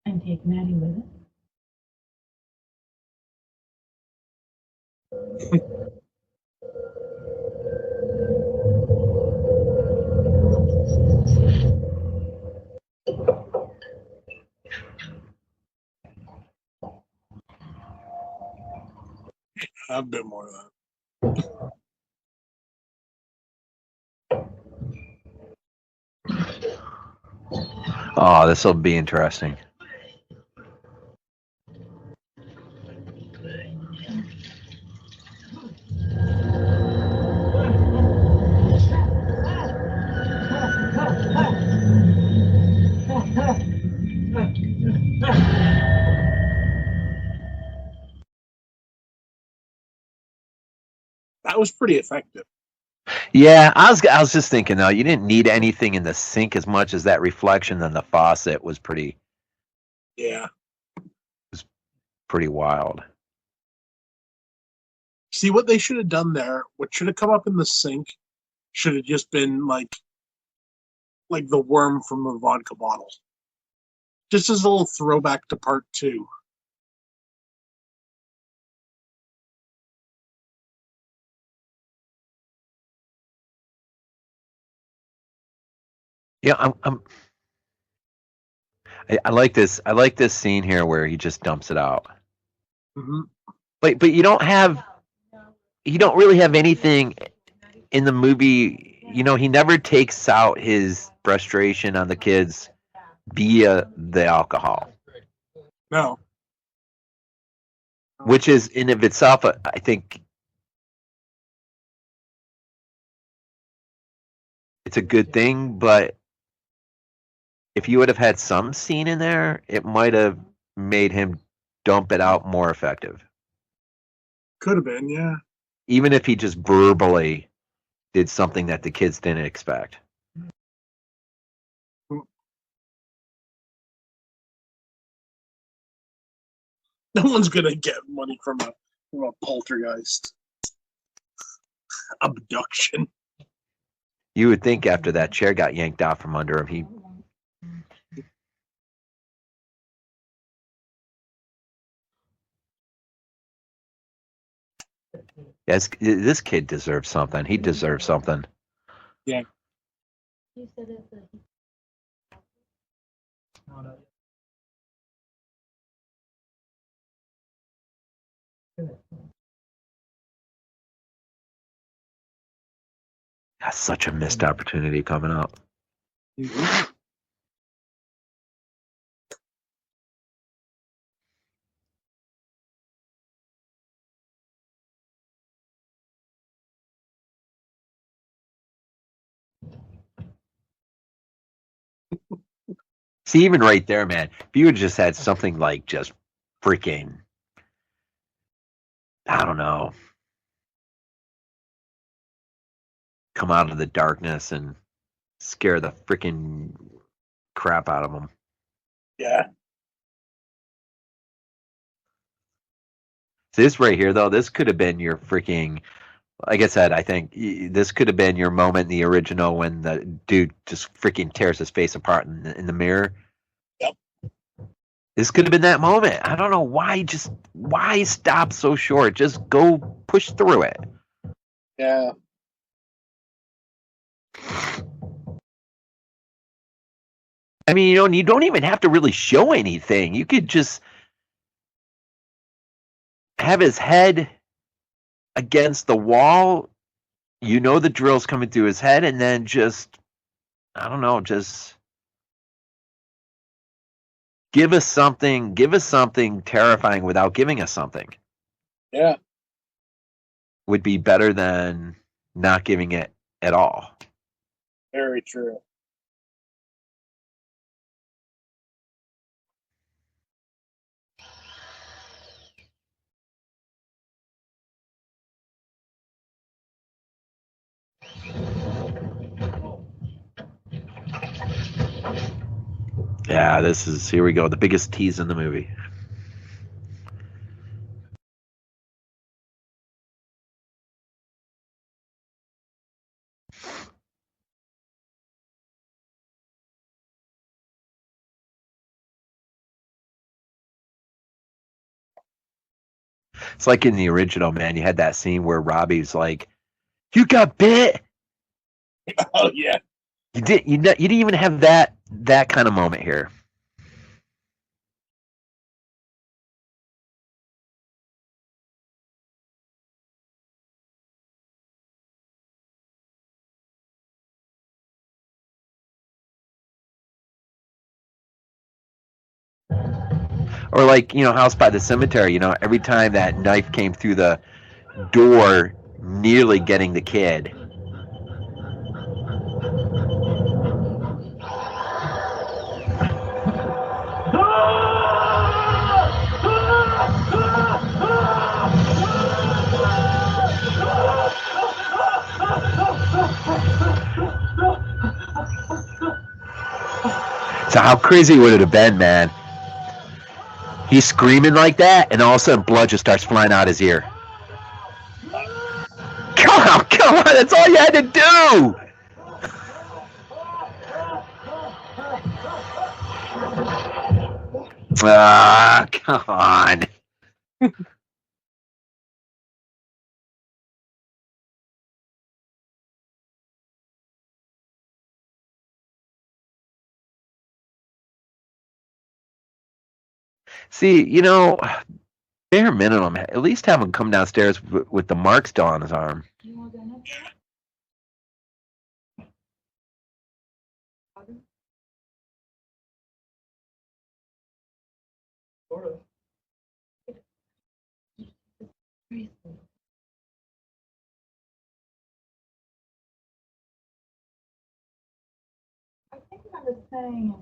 And take Maddie with it. A bit more of that. Oh, this will be interesting. That was pretty effective. Yeah, I was just thinking though, you didn't need anything in the sink as much as that reflection on the faucet was pretty Yeah. wild. See what they should have done there. What should have come up in the sink should have just been like the worm from the vodka bottle. Just as a little throwback to part 2. Yeah, I like this. I like this scene here where he just dumps it out. Mm-hmm. But you don't really have anything in the movie. You know, he never takes out his frustration on the kids via the alcohol, No. which is in of itself, I think, it's a good thing. But if you would have had some scene in there, it might have made him dump it out more effective. Could have been, yeah. Even if he just verbally did something that the kids didn't expect. No one's gonna get money from a poltergeist abduction. You would think after that chair got yanked out from under him, he. Yes, this kid deserves something. He deserves something. Yeah. You said it's a That's such a missed opportunity coming up. Mm-hmm. See, even right there, man, if you had just had something like just freaking, I don't know, come out of the darkness and scare the freaking crap out of them. Yeah. This right here, though, this could have been your freaking, like I said, I think this could have been your moment in the original when the dude just freaking tears his face apart in the mirror. Yep. This could have been that moment. I don't know why stop so short? Just go push through it. Yeah. I mean, you don't even have to really show anything. You could just have his head against the wall. You know the drill's coming through his head, and then just, I don't know, just give us something terrifying without giving us something. Yeah. would be better than not giving it at all. Very true. Yeah, here we go, the biggest tease in the movie. It's like in the original, man. You had that scene where Robbie's like, "You got bit." Oh yeah. You didn't even have that kind of moment here. Or like, House by the Cemetery, every time that knife came through the door, nearly getting the kid. So how crazy would it have been, man? He's screaming like that, and all of a sudden blood just starts flying out his ear. Come on, that's all you had to do. Come on. See, bare minimum, at least have him come downstairs with the mark still on his arm. You want dinner? Sort of. I think I was saying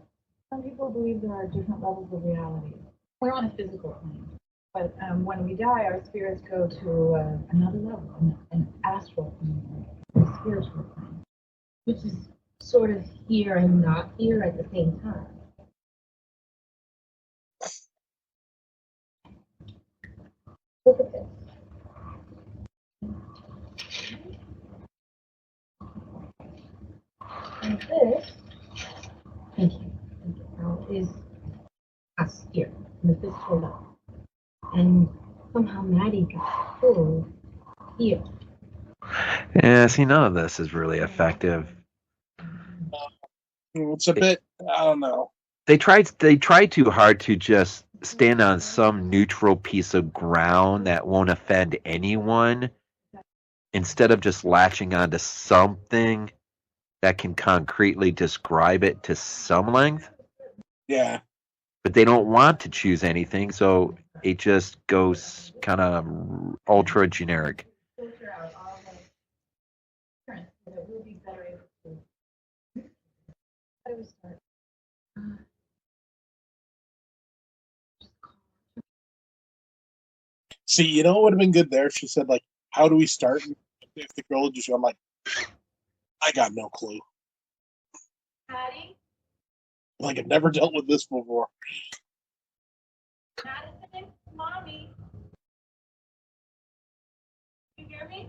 some people believe there are different levels of reality. We're on a physical plane, but when we die, our spirits go to another level, an astral plane, a spiritual plane, which is sort of here and not here at the same time. Look at this. And this, thank you, is us here in the physical level. And somehow Maddie got pulled here. Yeah, see, none of this is really effective. It's a bit, I don't know. They tried too hard to just stand on some neutral piece of ground that won't offend anyone, instead of just latching onto something that can concretely describe it to some length. Yeah. But they don't want to choose anything, so it just goes kind of ultra generic. Filter out all the currents so that we'll be better able to. How do we start? See, you know what would have been good there? She said, like, how do we start? If the girl just, I'm like, I got no clue. Maddie? Like, I've never dealt with this before. Madison? Mommy? You hear me?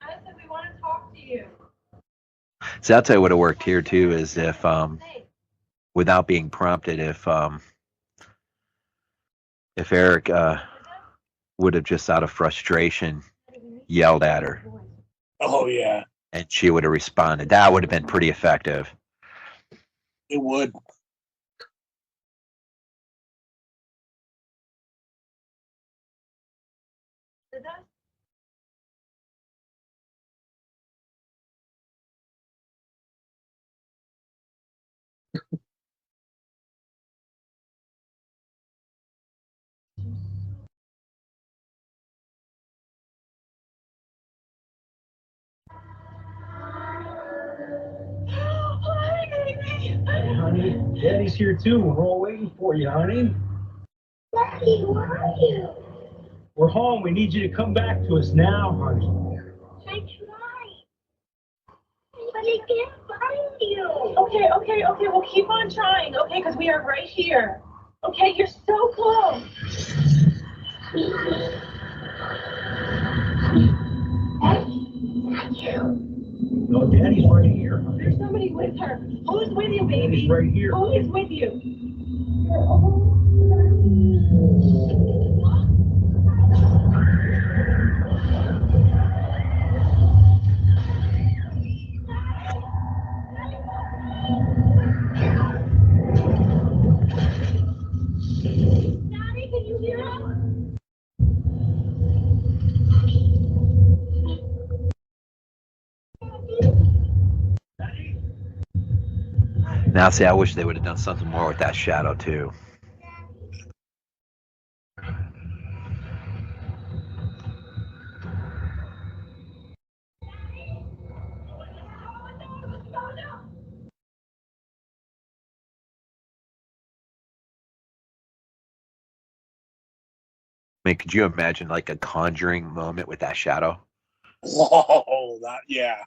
Madison, we want to talk to you. So that's how it would have worked here too, is if without being prompted, if Eric would have just out of frustration yelled at her, Oh, yeah. and she would have responded. That would have been pretty effective. It would. Did that? honey. Daddy's here too. We're all waiting for you, honey. Daddy, where are you? We're home. We need you to come back to us now, honey. I tried. But I can't find you. Okay. We'll keep on trying, okay? Because we are right here. Okay, you're so close. No, Daddy's right here. There's somebody with her. Who's with you, baby? He's right here. Who is with you? Daddy, can you hear us? Now, see, I wish they would have done something more with that shadow too. I mean, could you imagine like a Conjuring moment with that shadow? Oh, that yeah.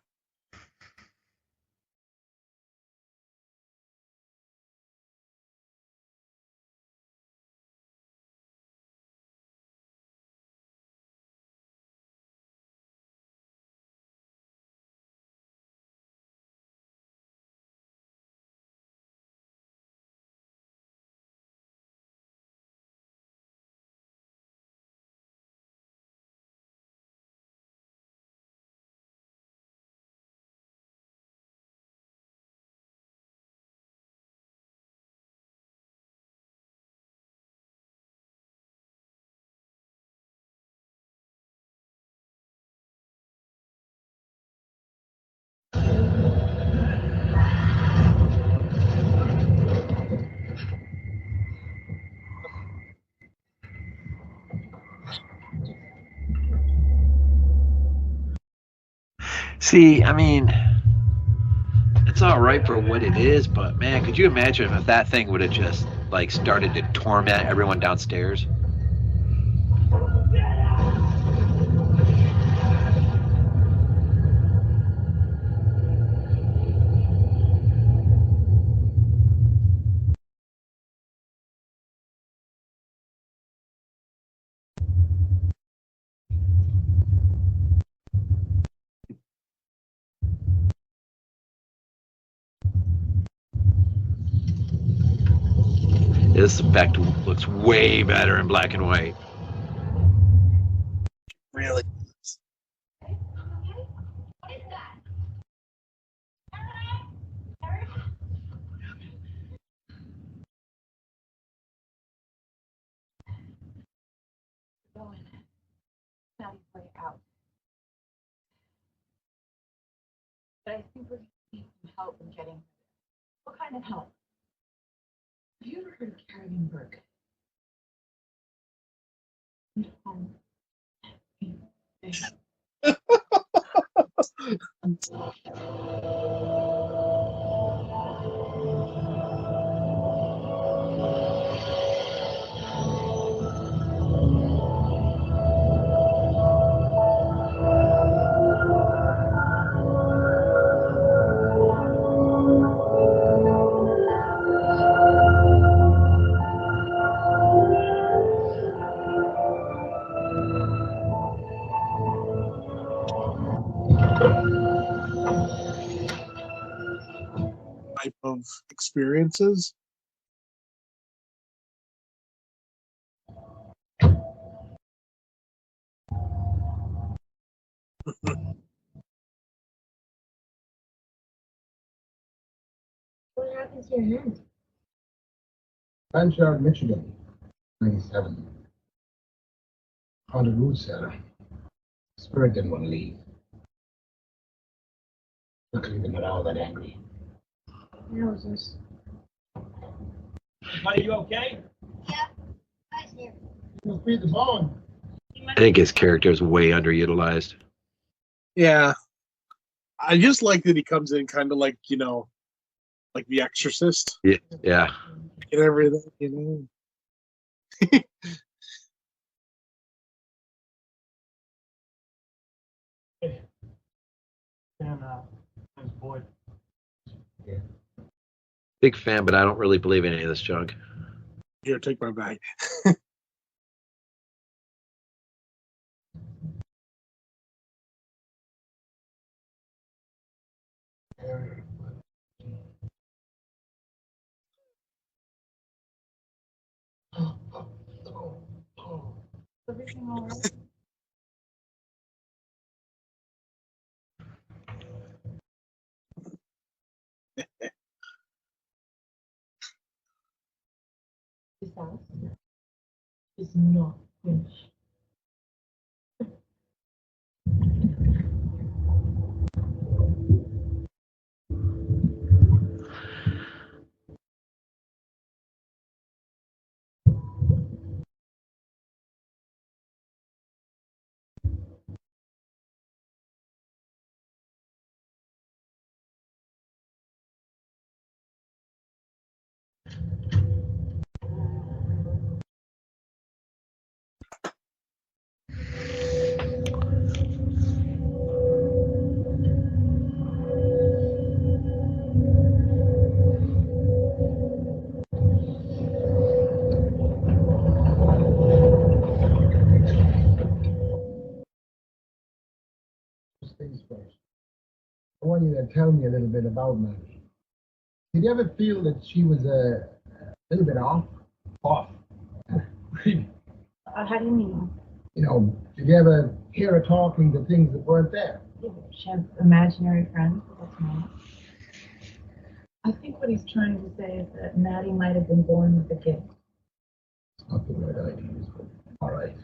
See, I mean, it's all right for what it is, but man, could you imagine if that thing would have just like started to torment everyone downstairs? This effect looks way better in black and white. Really. What is that? Going. Now you play out. But I think we need some help in getting her there. What kind of help? Have you ever heard of Carriganburg? Home. Type of experiences. What happened to your hand? Blanchard, Michigan, 97. Haunted root cellar. Spirit didn't want to leave. Luckily, they're not all that angry. Noses. Buddy, you okay? Yeah. Guys here. Must be the bone. I think his character is way underutilized. Yeah. I just like that he comes in kind of like, like The Exorcist Yeah, yeah. and everything, you know. And his boy. Big fan, but I don't really believe any of this junk. Here, take my bag. Everything all right? This house is not finished. First things first. I want you to tell me a little bit about Maggie. Did you ever feel that she was a little bit off? Off. Really? How do you mean? You know, did you ever hear her talking to things that weren't there? She has imaginary friends, but that's not. I think what he's trying to say is that Maddie might have been born with a gift. It's not the right idea, but all right.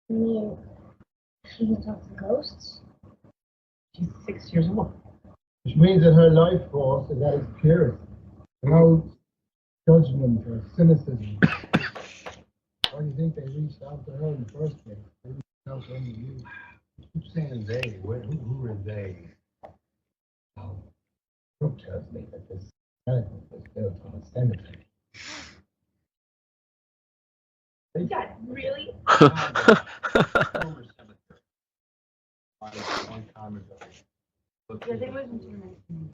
I mean, she can talk to ghosts. She's 6 years old. Which means that her life force is at its purest, without judgment or cynicism. Why do you think they reached out to her in the first place? They reached out to only you. You keep saying they. Who are they? Now, Brooke tells me that this tenement was built on a cemetery. God, really? Former cemetery. A long time ago. Yeah, they wasn't too nice to me.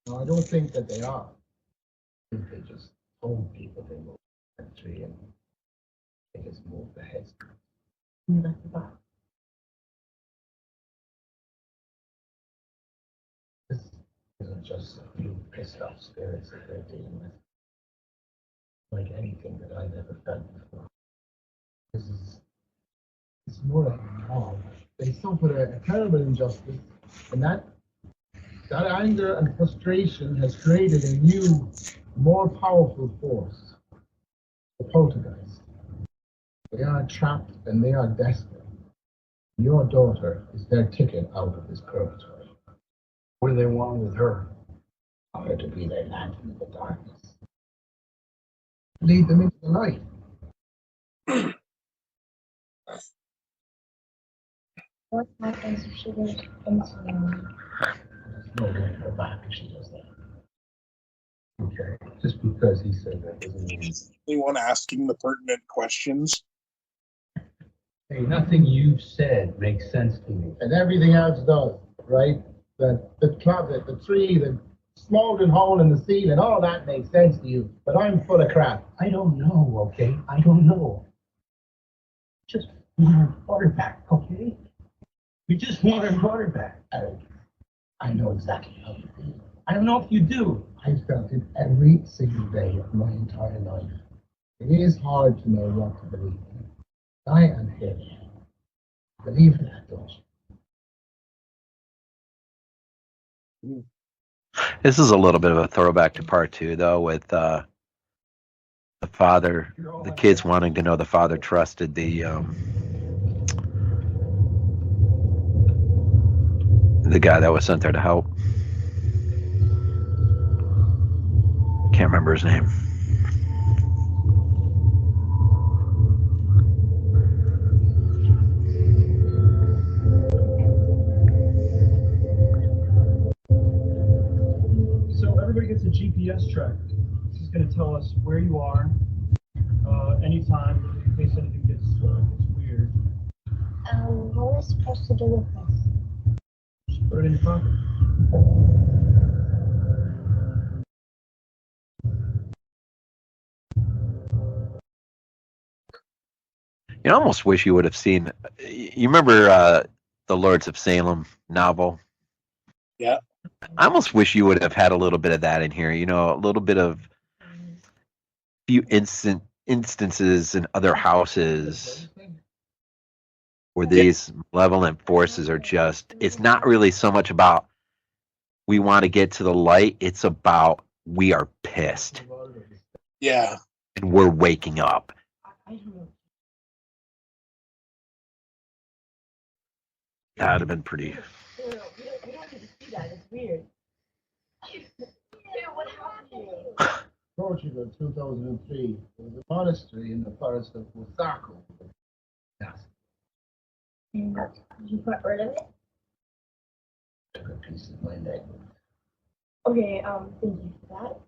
No, I don't think that they are. I think they just told people they moved the cemetery and they just moved the heads. You left the box. This isn't just a few pissed off spirits that they're dealing with. Like anything that I've ever felt before. It's more like a mob. They suffered a terrible injustice, and that anger and frustration has created a new, more powerful force, the poltergeist. They are trapped and they are desperate. Your daughter is their ticket out of this purgatory. What do they want with her? For her to be their lantern in the darkness. Lead them into the light. What happens if she goes into them? There's no getting her back if she does that. Okay, just because he said that doesn't mean. Is anyone asking the pertinent questions? Hey, nothing you've said makes sense to me. And everything else does, right? The closet, the tree, the smoldering hole in the ceiling, all that makes sense to you. But I'm full of crap. I don't know, okay? I don't know. Just want our daughter back, okay? We just want our daughter back. Eric, I know exactly how you feel. I don't know if you do. I felt it every single day of my entire life. It is hard to know what to believe in. I am here. Believe in that, don't you? This is a little bit of a throwback to part 2, though, with the father, the kids wanting to know the father trusted the guy that was sent there to help. Can't remember his name. So everybody gets a GPS tracker. This is going to tell us where you are anytime in case anything gets weird. What are we supposed to do with this? Just put it in your pocket. You almost wish you would have seen. You remember the Lords of Salem novel? Yeah. I almost wish you would have had a little bit of that in here. You know, a little bit of few instances in other houses where these malevolent forces are just. It's not really so much about we want to get to the light. It's about we are pissed Yeah. and we're waking up. That would have been pretty. We don't need to see that. It's weird. What happened to you? Portugal, 2003. There was a monastery in the forest of Osako. Yes. And did you get rid of it? Took a piece of my neck. Okay, thank you for that.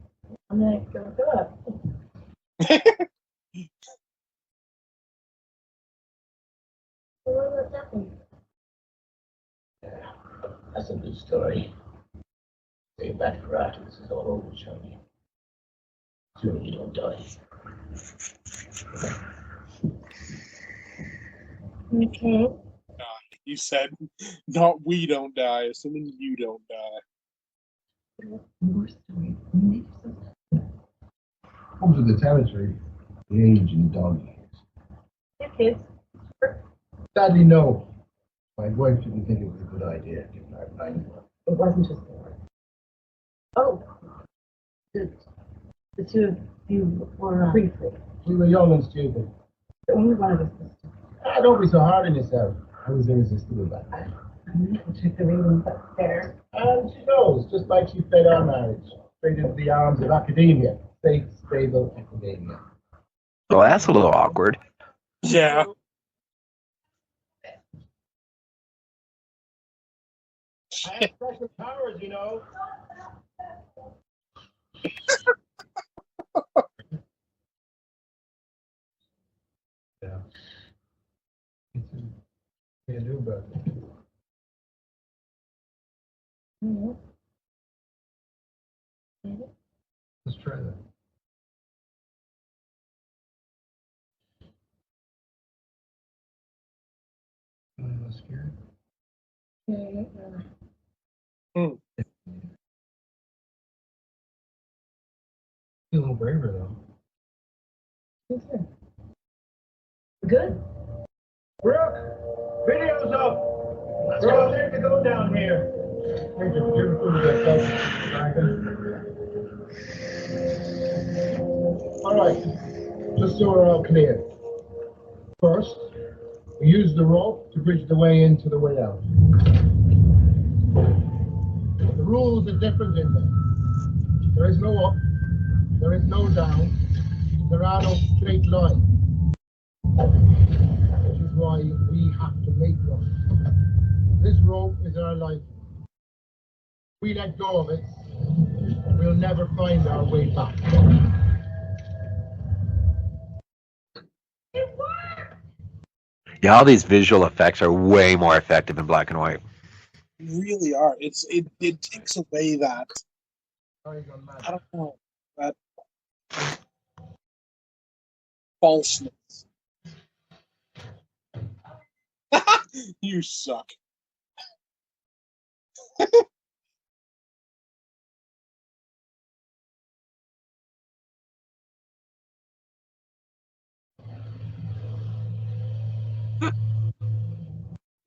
I'm gonna go look it up. What about that one? That's a good story. Say that apparatus is all over, Charlie. Soon you don't die. Okay. You said, not we don't die, assuming you don't die. More story. Comes with the territory, the age and dog years. Yeah, kids. Sadly, no. My wife didn't think it was a good idea, given our time. It wasn't just the one. Oh, the two of you were briefly. We were young and stupid. The only one of us was. Don't be so hard on yourself. I was irresistible back then. I never took the reading, but there. And she knows, just like she played our marriage, straight into the arms of academia. Safe, stable academia. Well, that's a little awkward. Yeah. I have special powers, you know. Yeah. Can't do about it. Let's try that. I'm not scared. Be a little braver though. Good. Brooke, video's up. We're all there to go down here. All right, just so we're all clear. First, we use the rope to bridge the way in to the way out. The rules are different in there. There is no up, there is no down, there are no straight lines. Which is why we have to make one. This rope is our life. If we let go of it, we'll never find our way back. Yeah, all these visual effects are way more effective in black and white. Really are. It takes away that, I don't know, that falseness. You suck.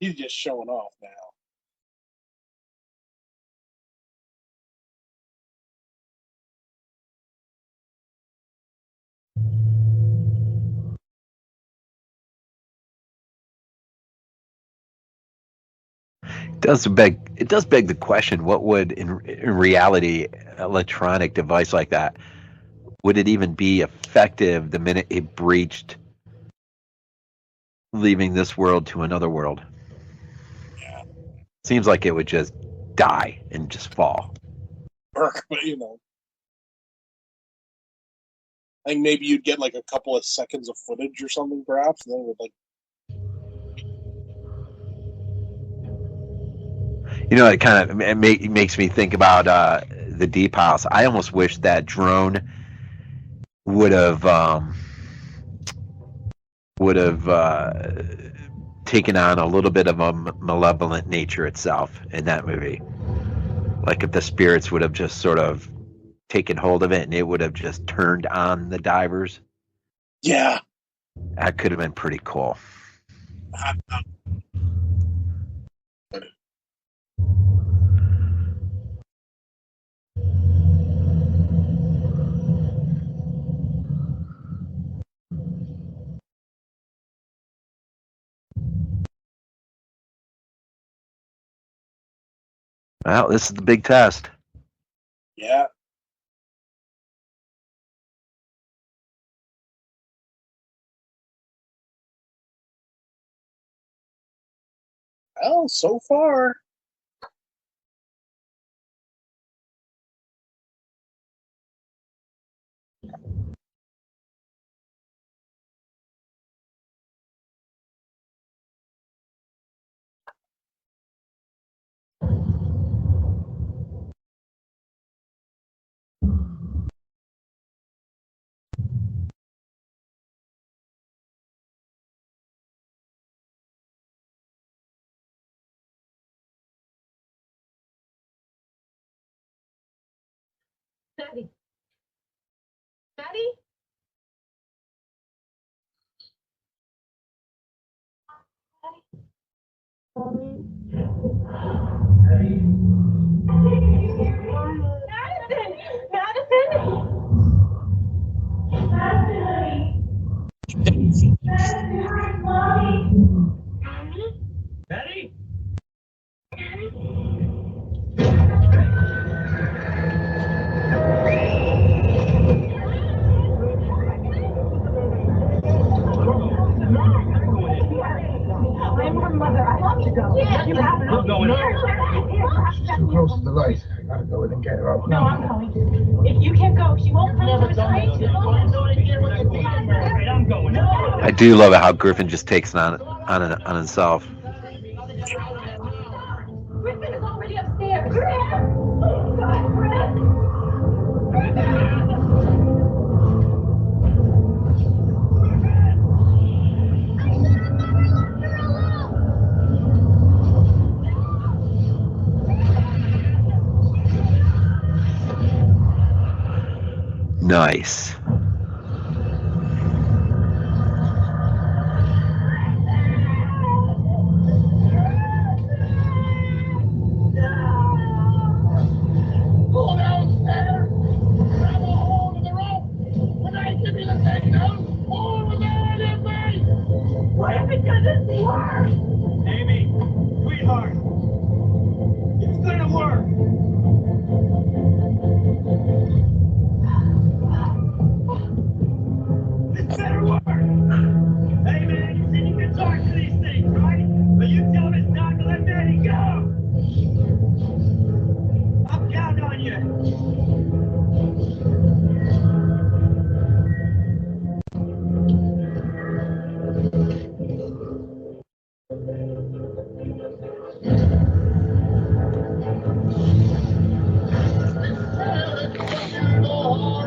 He's just showing off now. It does beg the question: what would, in reality, electronic device like that, would it even be effective the minute it breached, leaving this world to another world? Yeah. Seems like it would just die and just fall. work, but I think maybe you'd get like a couple of seconds of footage or something, perhaps, and then it would like. It kind of makes me think about the Deep House. I almost wish that drone would have taken on a little bit of a malevolent nature itself in that movie. Like if the spirits would have just sort of taken hold of it and it would have just turned on the divers. Yeah. That could have been pretty cool. Well, this is the big test. Yeah. Well, so far. Daddy. Daddy? Madison! Daddy? I'm her mother. I have to go. You have to. I'm going. She's too close to the light. I gotta go in and get her out. No, I'm going. If you can't go, she won't come to the I'm going. I do love it how Griffin just takes it on himself. Griffin is already upstairs. Griff! Oh, God, Griff! Nice. Go downstairs, grab a hold of the rope. When I give you the signal, pull with it, What if it doesn't work? Amy, sweetheart, it's gonna work. This better work. Hey man, you said you could talk to these things, right? But you tell Miss Doc to let Daddy go. I'm counting on you. No.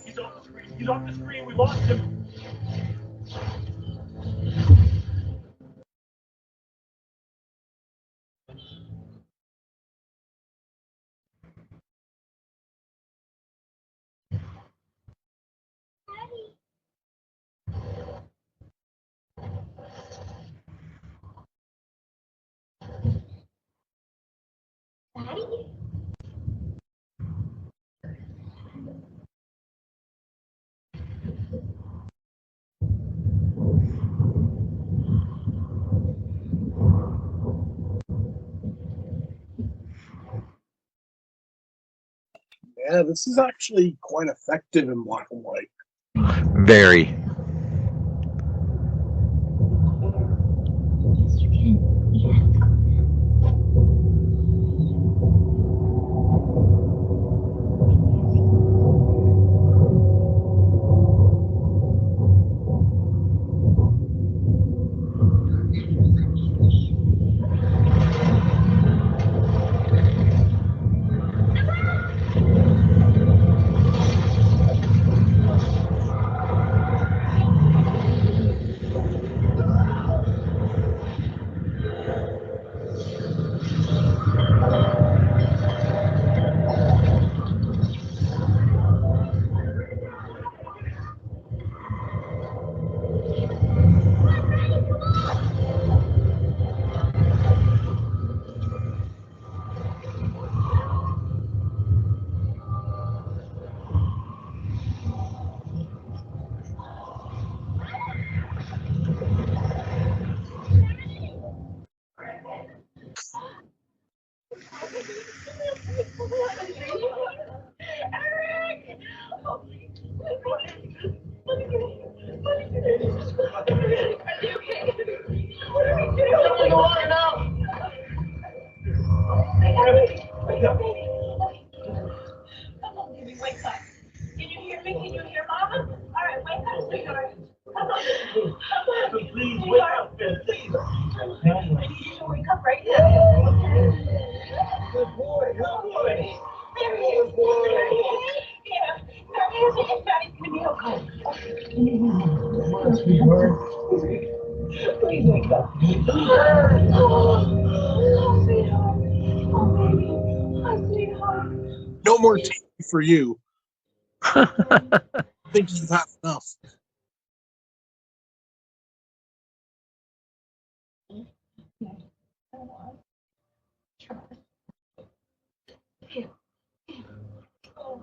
He's off the screen. He's off the screen. We lost him. Daddy? Yeah, this is actually quite effective in black and white. Very. Wake up. Can you hear me? Can you hear Mama? All right, wake up, sweetheart. Come on. Please wake up, please. I need you to wake up right now. Good boy, good boy. There he is. Good boy. Yeah. There he is. Daddy's gonna be okay. Come on, sweetheart. Please wake up. Oh, sweetheart. Oh, baby. Hi, sweetheart. No more TV for you. I think you've had enough. Oh,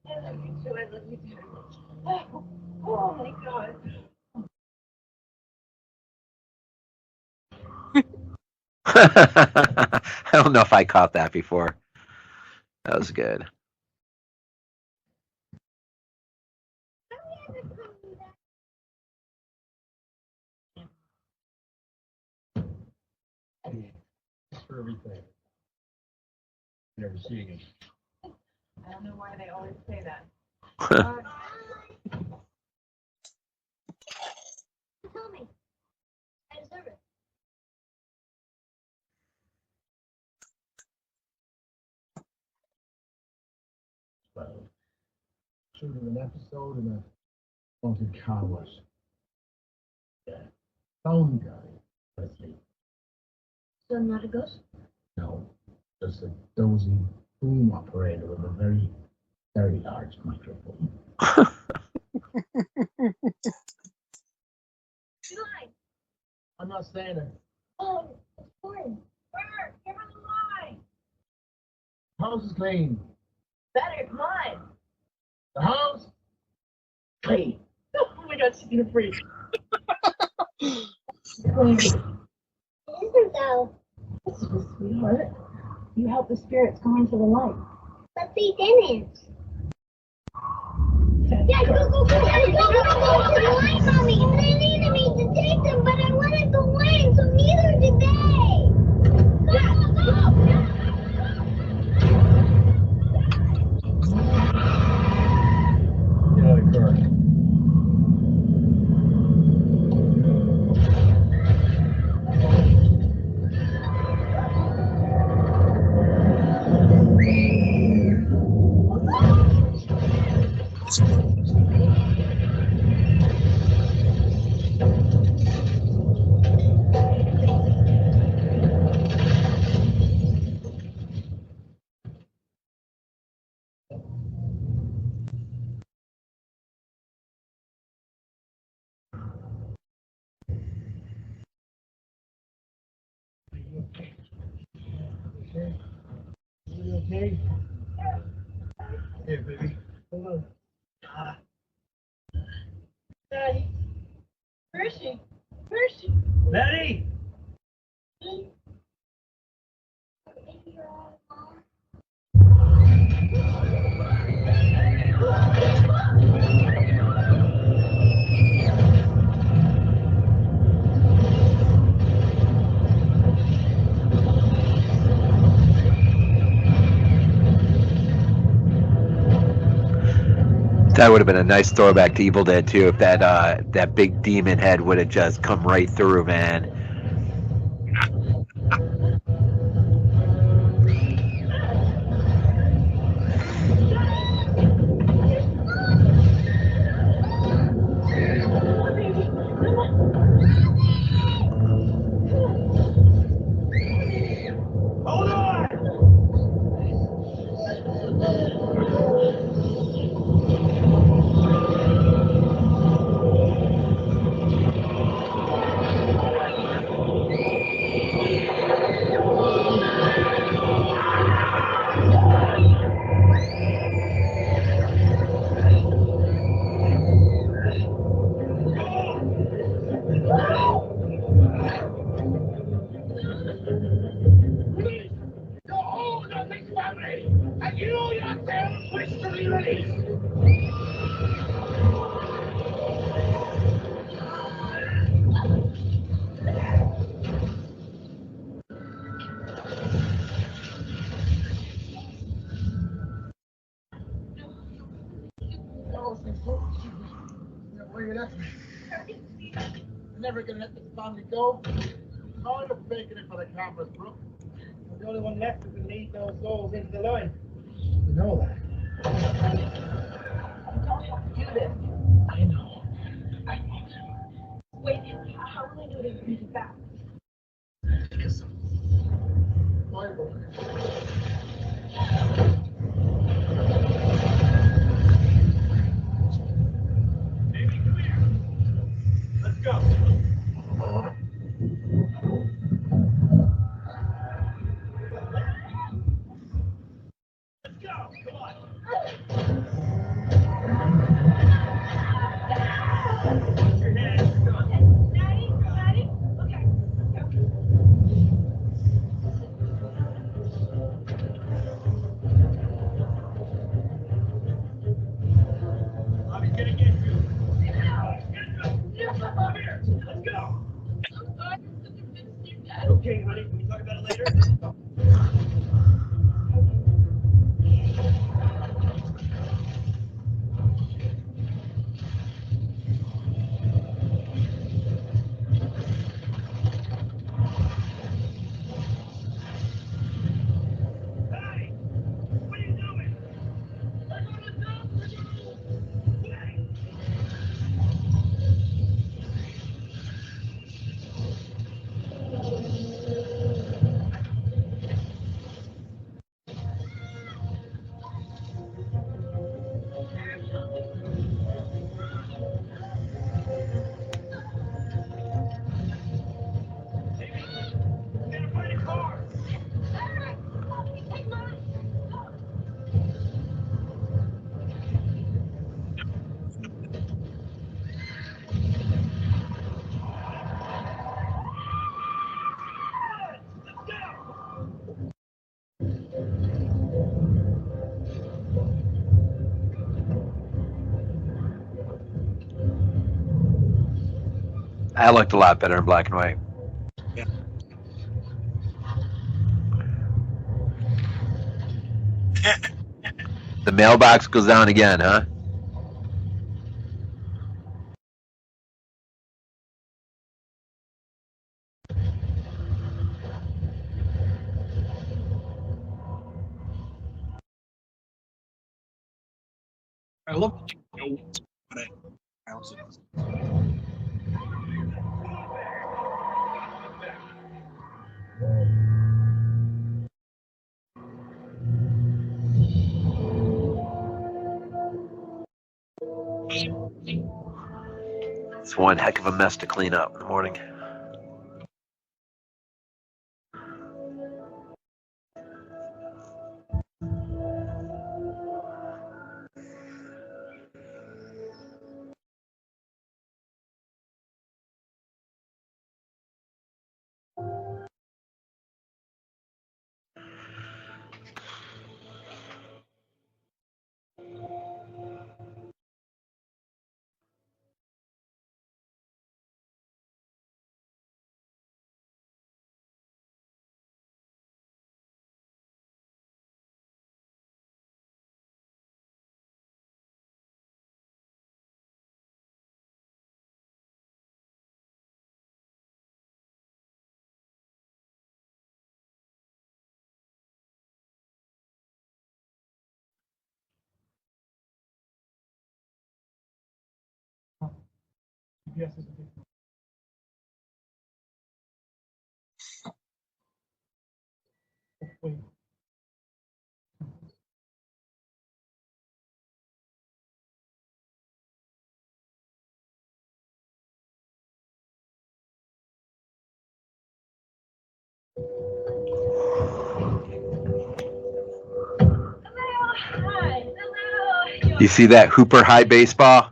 I love you too. I love you too. Oh my God. I don't know if I caught that before. That was good. Thanks for everything. Never see you again. I don't know why they always say that. Tell me. I deserve it. Well, shooting an episode in a haunted car wash. Yeah. Phone guy. Leslie. So I'm not a ghost? No. Just a dozy boom operator with a very, very large microphone. You lied. I'm not saying it. Oh, it's fine. Where? Give her the lie. House is clean. Better, come on. The house clean. Oh my God, she's gonna freak. Isn't though. This is sweetheart. You help the spirits go into the light. But they didn't. Yeah, go, go, go, Daddy, go, go, go, go to the line, Mommy. They needed me to take them, but I wanted to win, so neither did they. Go, go, go. Get out of the car. Okay? You okay? Hey, baby. Hold on. Daddy. Where is she? Where is she? Betty! That would have been a nice throwback to Evil Dead too, if that big demon head would have just come right through, man. Hold on! Release! Go hold of this family, and you yourself wish to be released! Where you left me. You're never gonna let this family go. Oh, you're faking it for the cameras, Brooke. The only one left who can lead those souls into the line. You know that. You don't have to do this. I know. Wait, how will I know that you're really fast? Because why, Brooke? Amy, come here. Let's go. Let's go. Come on. Your hands. Come on. Daddy? Daddy? Okay. Bobby's gonna get you. Come here. Let's go. Okay, honey. Can we talk about it later? Hey! What are you doing? I'm gonna dump you! Wait! Amy, we gotta find a car. Let's go. That looked a lot better in black and white. Yeah. The mailbox goes down again, huh? I love but I also It's one heck of a mess to clean up in the morning. CBS isn't taking. Wait. You see that Hooper High baseball?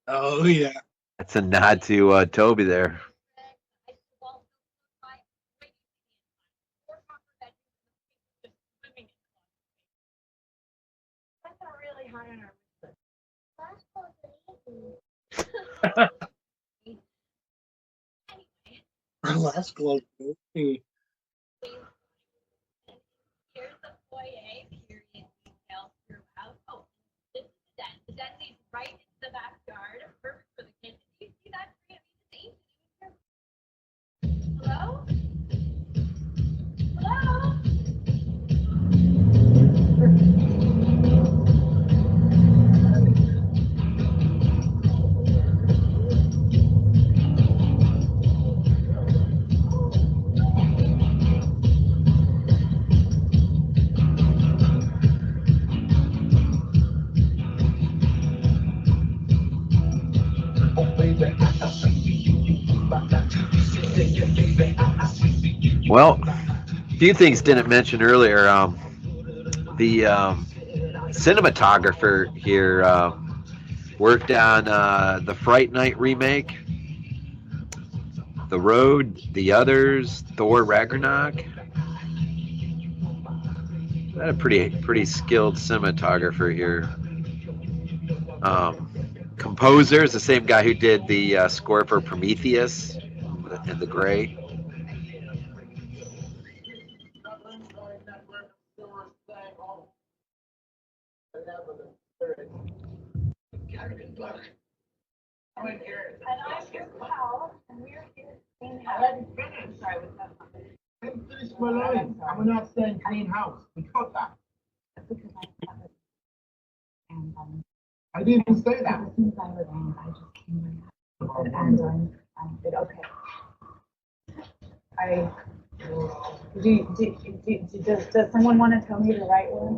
Oh yeah. That's a nod to Toby there. That's not really high on our Our last glove movie. Here's the foyer, period, details throughout. Oh, this is the den. The den leads right into the backyard. Perfect for the kids. Do you see that tree? Hello? Hello? Well, a few things didn't mention earlier. The cinematographer here worked on the Fright Night remake, The Road, The Others, Thor Ragnarok. That a pretty skilled cinematographer here. Composer is the same guy who did the score for Prometheus and The Gray. And I'm your pal, and we're here to clean house. Let me finish. Sorry, what's that? I didn't finish my line. I'm not saying clean house. We cut that. That's because I have it. And I didn't even say that. as soon as I was in, I just came in. And I said, okay. Does someone want to tell me the right one?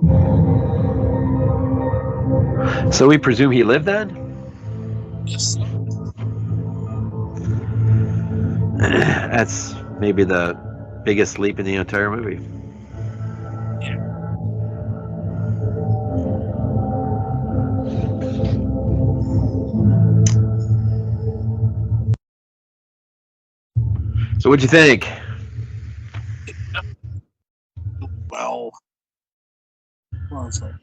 So we presume he lived then? Yes. That's maybe the biggest leap in the entire movie. So what'd you think? Well, sorry.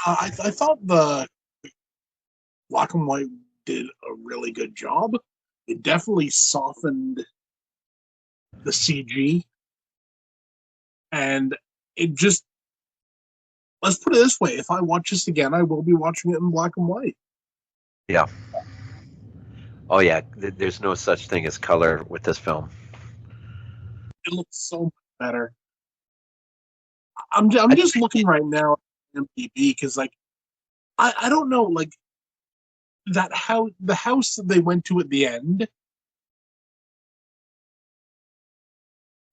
I thought the black and white did a really good job. It definitely softened the CG, and it just, let's put it this way: if I watch this again, I will be watching it in black and white. Yeah. Oh yeah, there's no such thing as color with this film. It looks so much better. I'm just looking right now at MDB because, like, I don't know, like, that how the house that they went to at the end,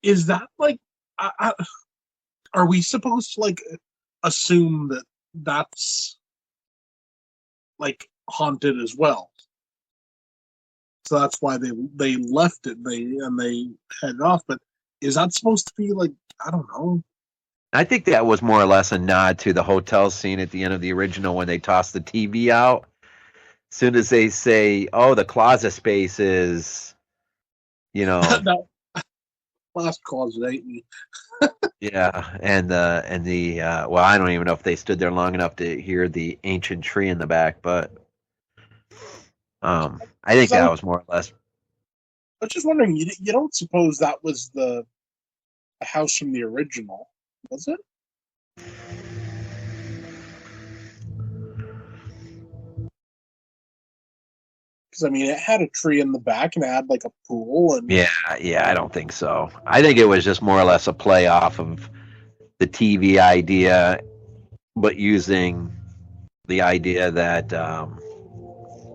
is that like, are we supposed to like assume that that's like haunted as well? So that's why they left it. They headed off. But is that supposed to be like, I don't know? I think that was more or less a nod to the hotel scene at the end of the original when they toss the TV out. As soon as they say, "Oh, the closet space is," That last closet ate me. yeah, and the well, I don't even know if they stood there long enough to hear the ancient tree in the back, but I think that was more or less. I was just wondering, you don't suppose that was the house from the original, was it? Because I mean, it had a tree in the back and it had like a pool and Yeah, I don't think so. I think it was just more or less a play off of the TV idea, but using the idea that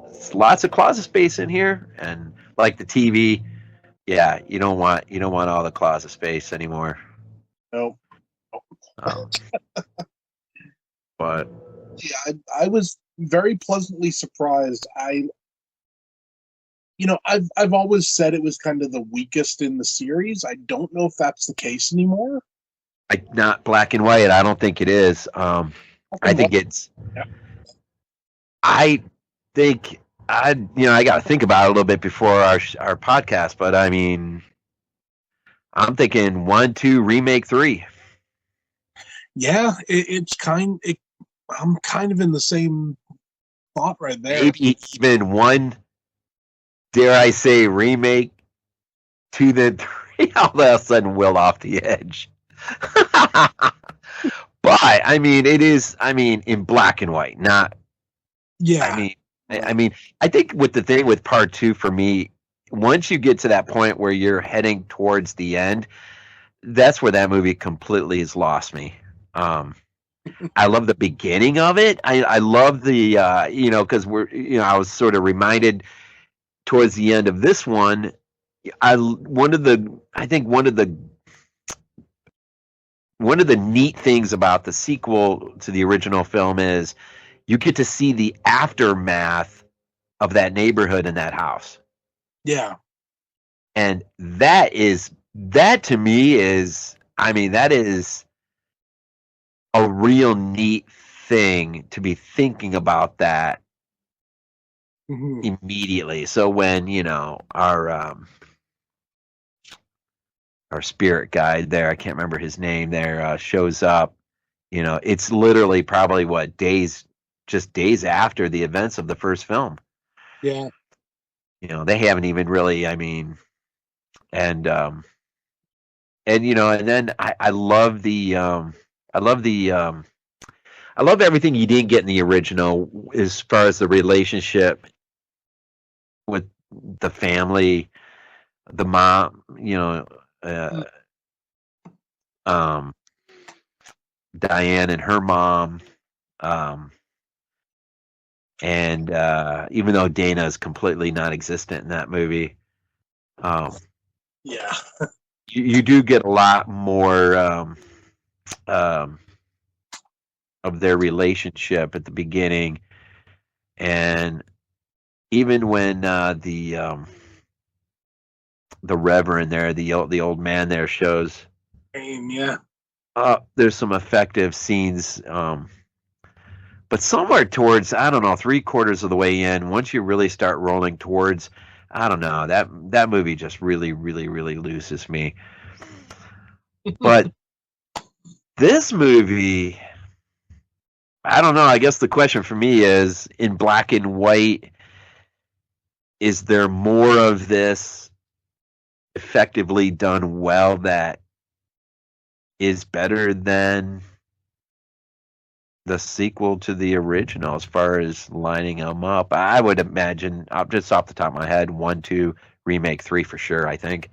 it's lots of closet space in here, and like the TV, yeah, you don't want all the closet space anymore. No. Um, but Yeah, I was very pleasantly surprised. I've always said it was kind of the weakest in the series. I don't know if that's the case anymore. not black and white. I don't think it is. I think it's. Yeah. I think I got to think about it a little bit before our podcast, but I mean, I'm thinking 1, 2, remake 3. Yeah, I'm kind of in the same thought right there. Maybe even 1, dare I say, remake 2, then 3. All of a sudden, will off the edge. But I mean, it is. I mean, in black and white, not. Yeah. I mean, I think with the thing with part 2 for me, once you get to that point where you're heading towards the end, that's where that movie completely has lost me. I love the beginning of it. I love the because I was sort of reminded towards the end of this one. I think one of the neat things about the sequel to the original film is you get to see the aftermath of that neighborhood and that house. Yeah. And that to me is, I mean, that is a real neat thing to be thinking about that immediately. So when, our spirit guide there, I can't remember his name there, shows up, it's literally probably just days after the events of the first film. Yeah. They haven't even really, I mean, and then I love I love everything you didn't get in the original as far as the relationship with the family, the mom, Diane and her mom, and even though Dana is completely non-existent in that movie, yeah, you do get a lot more of their relationship at the beginning, and even when the Reverend there, the old man there shows, yeah, there's some effective scenes. But somewhere towards, I don't know, 3/4 of the way in, once you really start rolling towards, I don't know, that movie just really, really, really loses me. But this movie, I don't know. I guess the question for me is, in black and white, is there more of this effectively done well that is better than the sequel to the original as far as lining them up? I would imagine, just off the top of my head, 1, 2, remake 3 for sure, I think.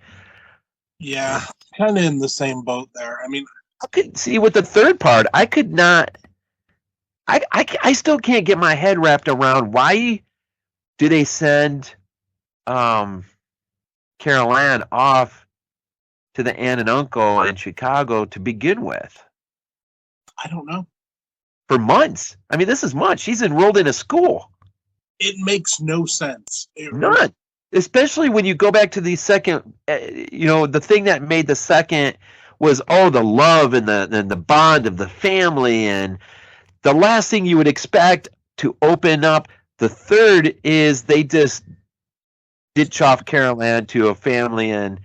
Yeah, kind of in the same boat there. I mean, I could see with the third part, I could not. I still can't get my head wrapped around why do they send Carol Ann off to the aunt and uncle in Chicago to begin with? I don't know. For months. I mean, this is months. She's enrolled in a school. It makes no sense. None. Especially when you go back to the second, the thing that made the second was, the love and the bond of the family, and the last thing you would expect to open up the third is they just ditch off Carol Ann to a family, and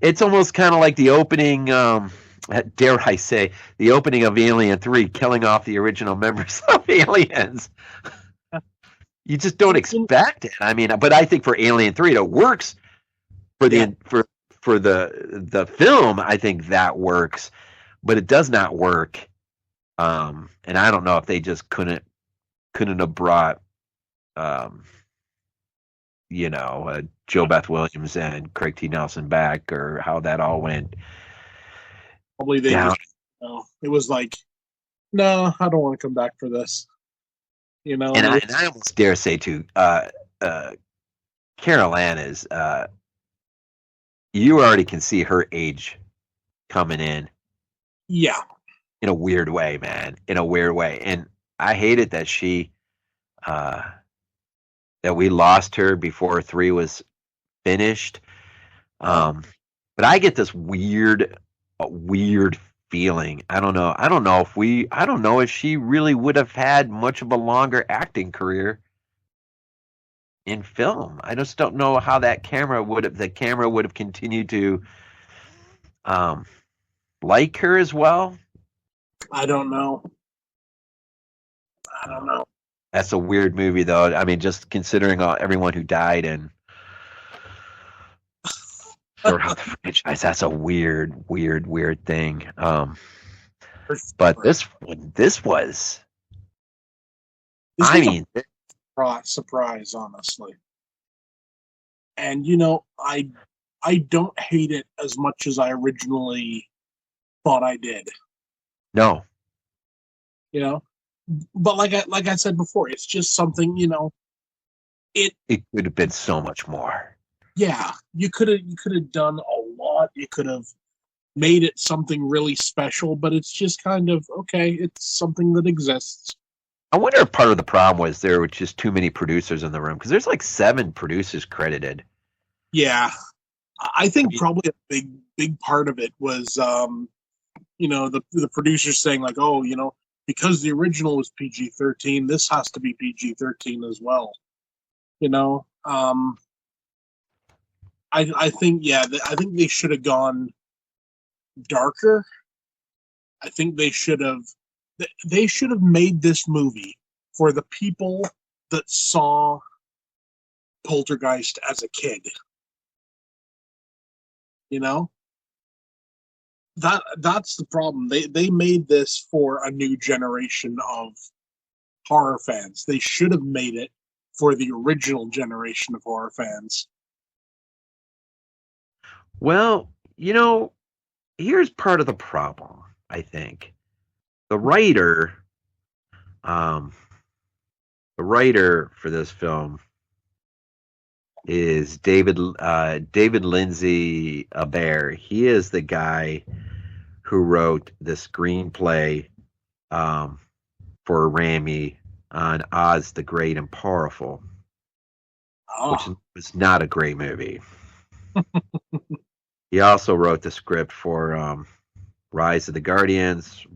it's almost kind of like the opening, dare I say, the opening of Alien 3, killing off the original members of Aliens. You just don't expect it. I mean, but I think for Alien 3, it works for the film. I think that works, but it does not work. And I don't know if they just couldn't have brought, Joe Beth Williams and Craig T. Nelson back, or how that all went. Probably they just, it was like, no, I don't want to come back for this. You know, And I almost dare say too, Carol Ann is. You already can see her age coming yeah, in a weird way, man. In a weird way, and I hate it that uh, that we lost her before 3 was finished. But I get this weird feeling. I don't know. I don't know if she really would have had much of a longer acting career in film. I just don't know how the camera would have continued to like her as well. I don't know. I don't know. That's a weird movie, though. I mean, just considering everyone who died and throughout the franchise, that's a weird thing. But this was. I mean, surprise, honestly. And I don't hate it as much as I originally thought I did. no. You know, but like I said before, it's just something. It could have been so much more. Yeah, you could have done a lot. You could have made it something really special, but it's just kind of okay. It's something that exists. I wonder if part of the problem was there were just too many producers in the room, because there's like 7 producers credited. Yeah, I think probably a big part of it was the producers saying like, oh, because the original was PG-13, this has to be PG-13 as well. I think I think they should have gone darker. I think they should have made this movie for the people that saw Poltergeist as a kid. That's the problem. They made this for a new generation of horror fans. They should have made it for the original generation of horror fans. Well, here's part of the problem, I think. The writer for this film is David Lindsay Abair. He is the guy who wrote the screenplay for Rami on Oz the Great and Powerful, which was not a great movie. He also wrote the script for Rise of the Guardians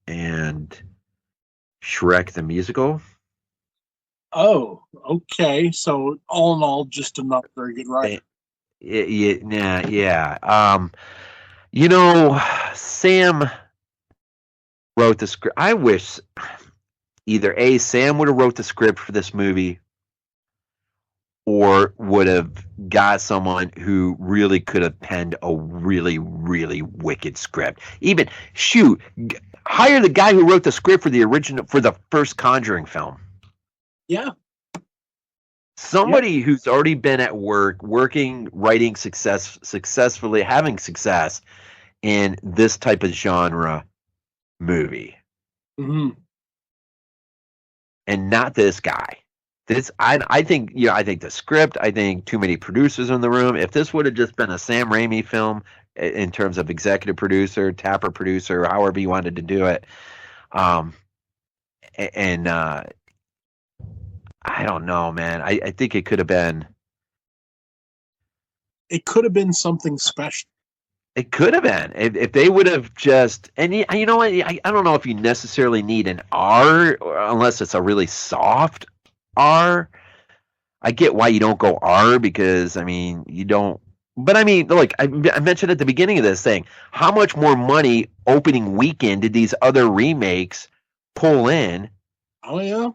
and Shrek the Musical. Oh, okay. So all in all, just a not very good writer. Yeah. Sam wrote the script. I wish either Sam would have wrote the script for this movie, or would have got someone who really could have penned a really, really wicked script. Even hire the guy who wrote the script for the first Conjuring film. Yeah. Somebody who's already been at work, working, writing successfully, having success in this type of genre movie. Mm-hmm. And not this guy. I think the script, I think too many producers in the room. If this would have just been a Sam Raimi film in terms of executive producer, tapper producer, however you wanted to do it, and I don't know, man. I think it could have been. It could have been something special. It could have been if they would have just, and you know what? I don't know if you necessarily need an R unless it's a really soft R. I get why you don't go R, because you don't. But look, I mentioned at the beginning of this thing, how much more money opening weekend did these other remakes pull in? Oh yeah.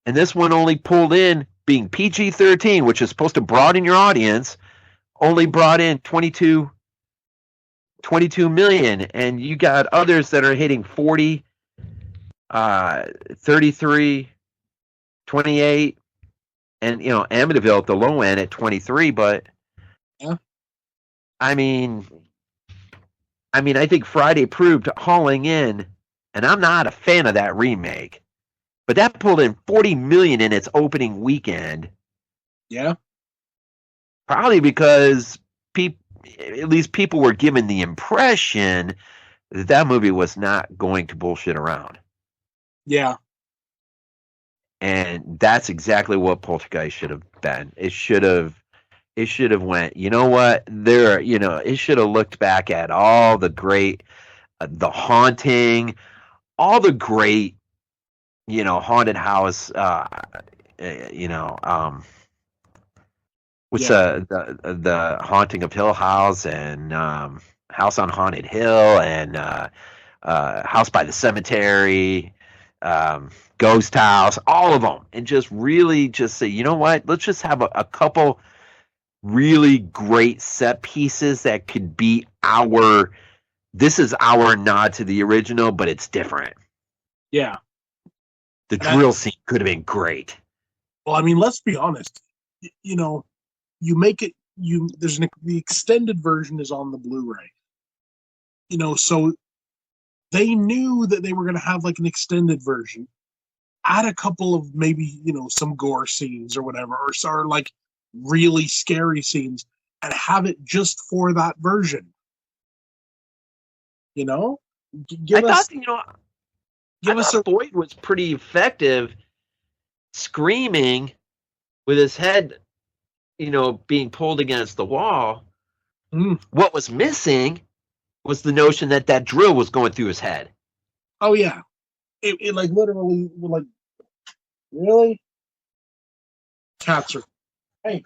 And this one only pulled in, being PG-13, which is supposed to broaden your audience, only brought in 22 million, and you got others that are hitting 40, 33, 28, and Amityville at the low end at 23. But yeah, I think Friday proved hauling in, and I'm not a fan of that remake. but that pulled in 40 million in its opening weekend. Yeah. Probably because at least people were given the impression that that movie was not going to bullshit around. Yeah. And that's exactly what Poltergeist should have been. It should have went, you know what? It should have looked back at all the great The Haunting, all the great, haunted house what's the Haunting of Hill House and House on Haunted Hill and House by the Cemetery, Ghost House, all of them, and just really just say, you know what? Let's just have a couple really great set pieces that could be this is our nod to the original, but it's different. Yeah. The drill scene could have been great. Well, I mean, let's be honest. You make it. The extended version is on the Blu-ray. So they knew that they were going to have like an extended version, add a couple of maybe some gore scenes or whatever, or like really scary scenes, and have it just for that version. Give us Boyd was pretty effective screaming with his head, being pulled against the wall. What was missing was the notion that drill was going through his head. Oh yeah, it like literally like really cats are hey.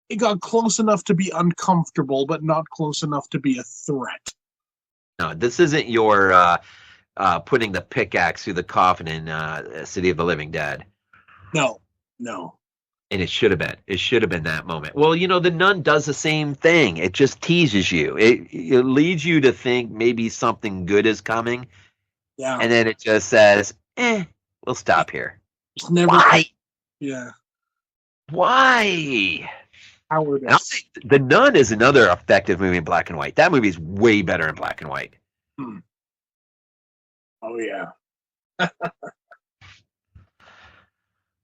It got close enough to be uncomfortable, but not close enough to be a threat. No, this isn't your putting the pickaxe through the coffin in City of the Living Dead. No. And it should have been. It should have been that moment. Well, the Nun does the same thing. It just teases you. It leads you to think maybe something good is coming. Yeah. And then it just says, we'll stop here. It's never. Why? Yeah. Why? I'll say The Nun is another effective movie in black and white. That movie is way better in black and white. Oh, yeah.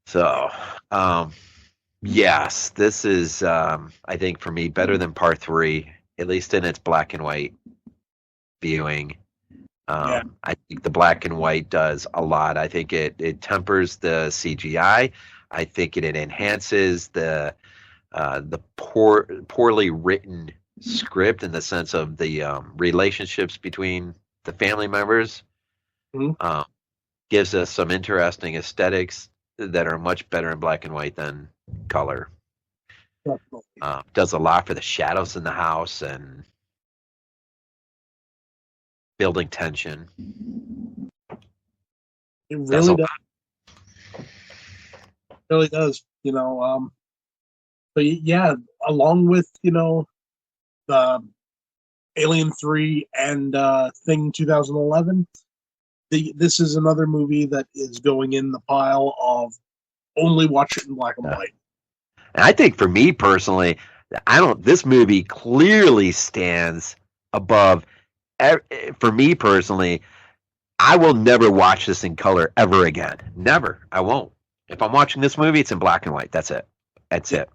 So, yes, this is, I think, for me, better than Part 3, at least in its black and white viewing. I think the black and white does a lot. I think it tempers the CGI. I think it enhances the poorly written script in the sense of the relationships between the family members. Gives us some interesting aesthetics that are much better in black and white than color. Does a lot for the shadows in the house and building tension. It really does. It really does. But yeah, along with the Alien 3 and Thing 2011, this is another movie that is going in the pile of only watch it in black and white. And I think for me personally, this movie clearly stands above. For me personally, I will never watch this in color ever again. Never. I won't. If I'm watching this movie, it's in black and white. That's it. That's it.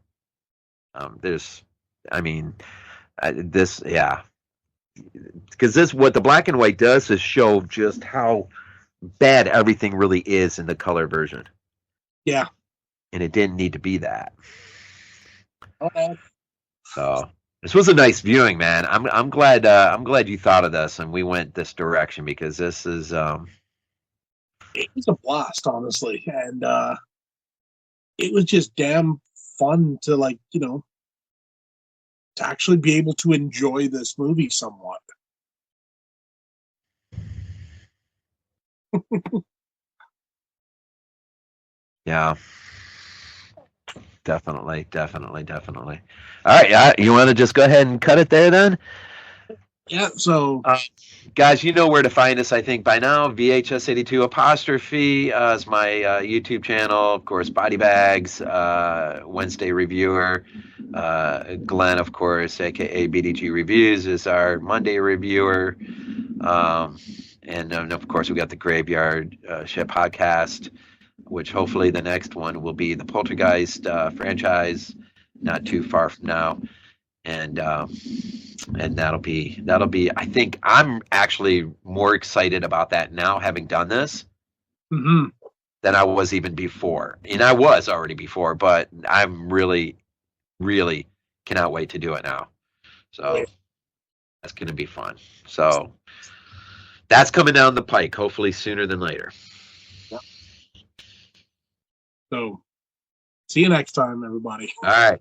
Because what the black and white does is show just how bad everything really is in the color version. Yeah. And it didn't need to be that. Okay. So this was a nice viewing, man. I'm glad you thought of this and we went this direction because this is it was a blast, honestly, and it was just damn fun to to actually be able to enjoy this movie somewhat. Yeah. Definitely. All right, you want to just go ahead and cut it there then? Yeah, so guys, you know where to find us, I think, by now. VHS82 apostrophe is my YouTube channel. Of course, Body Bags, Wednesday Reviewer. Glenn, of course, aka BDG Reviews, is our Monday reviewer. And then, of course, we got the Graveyard Ship podcast, which hopefully the next one will be the Poltergeist franchise, not too far from now. And that'll be. I think I'm actually more excited about that now, having done this, Mm-hmm. than I was even before. And I was already before, but I'm really, really cannot wait to do it now. So that's going to be fun. So that's coming down the pike, hopefully sooner than later. So see you next time, everybody. All right.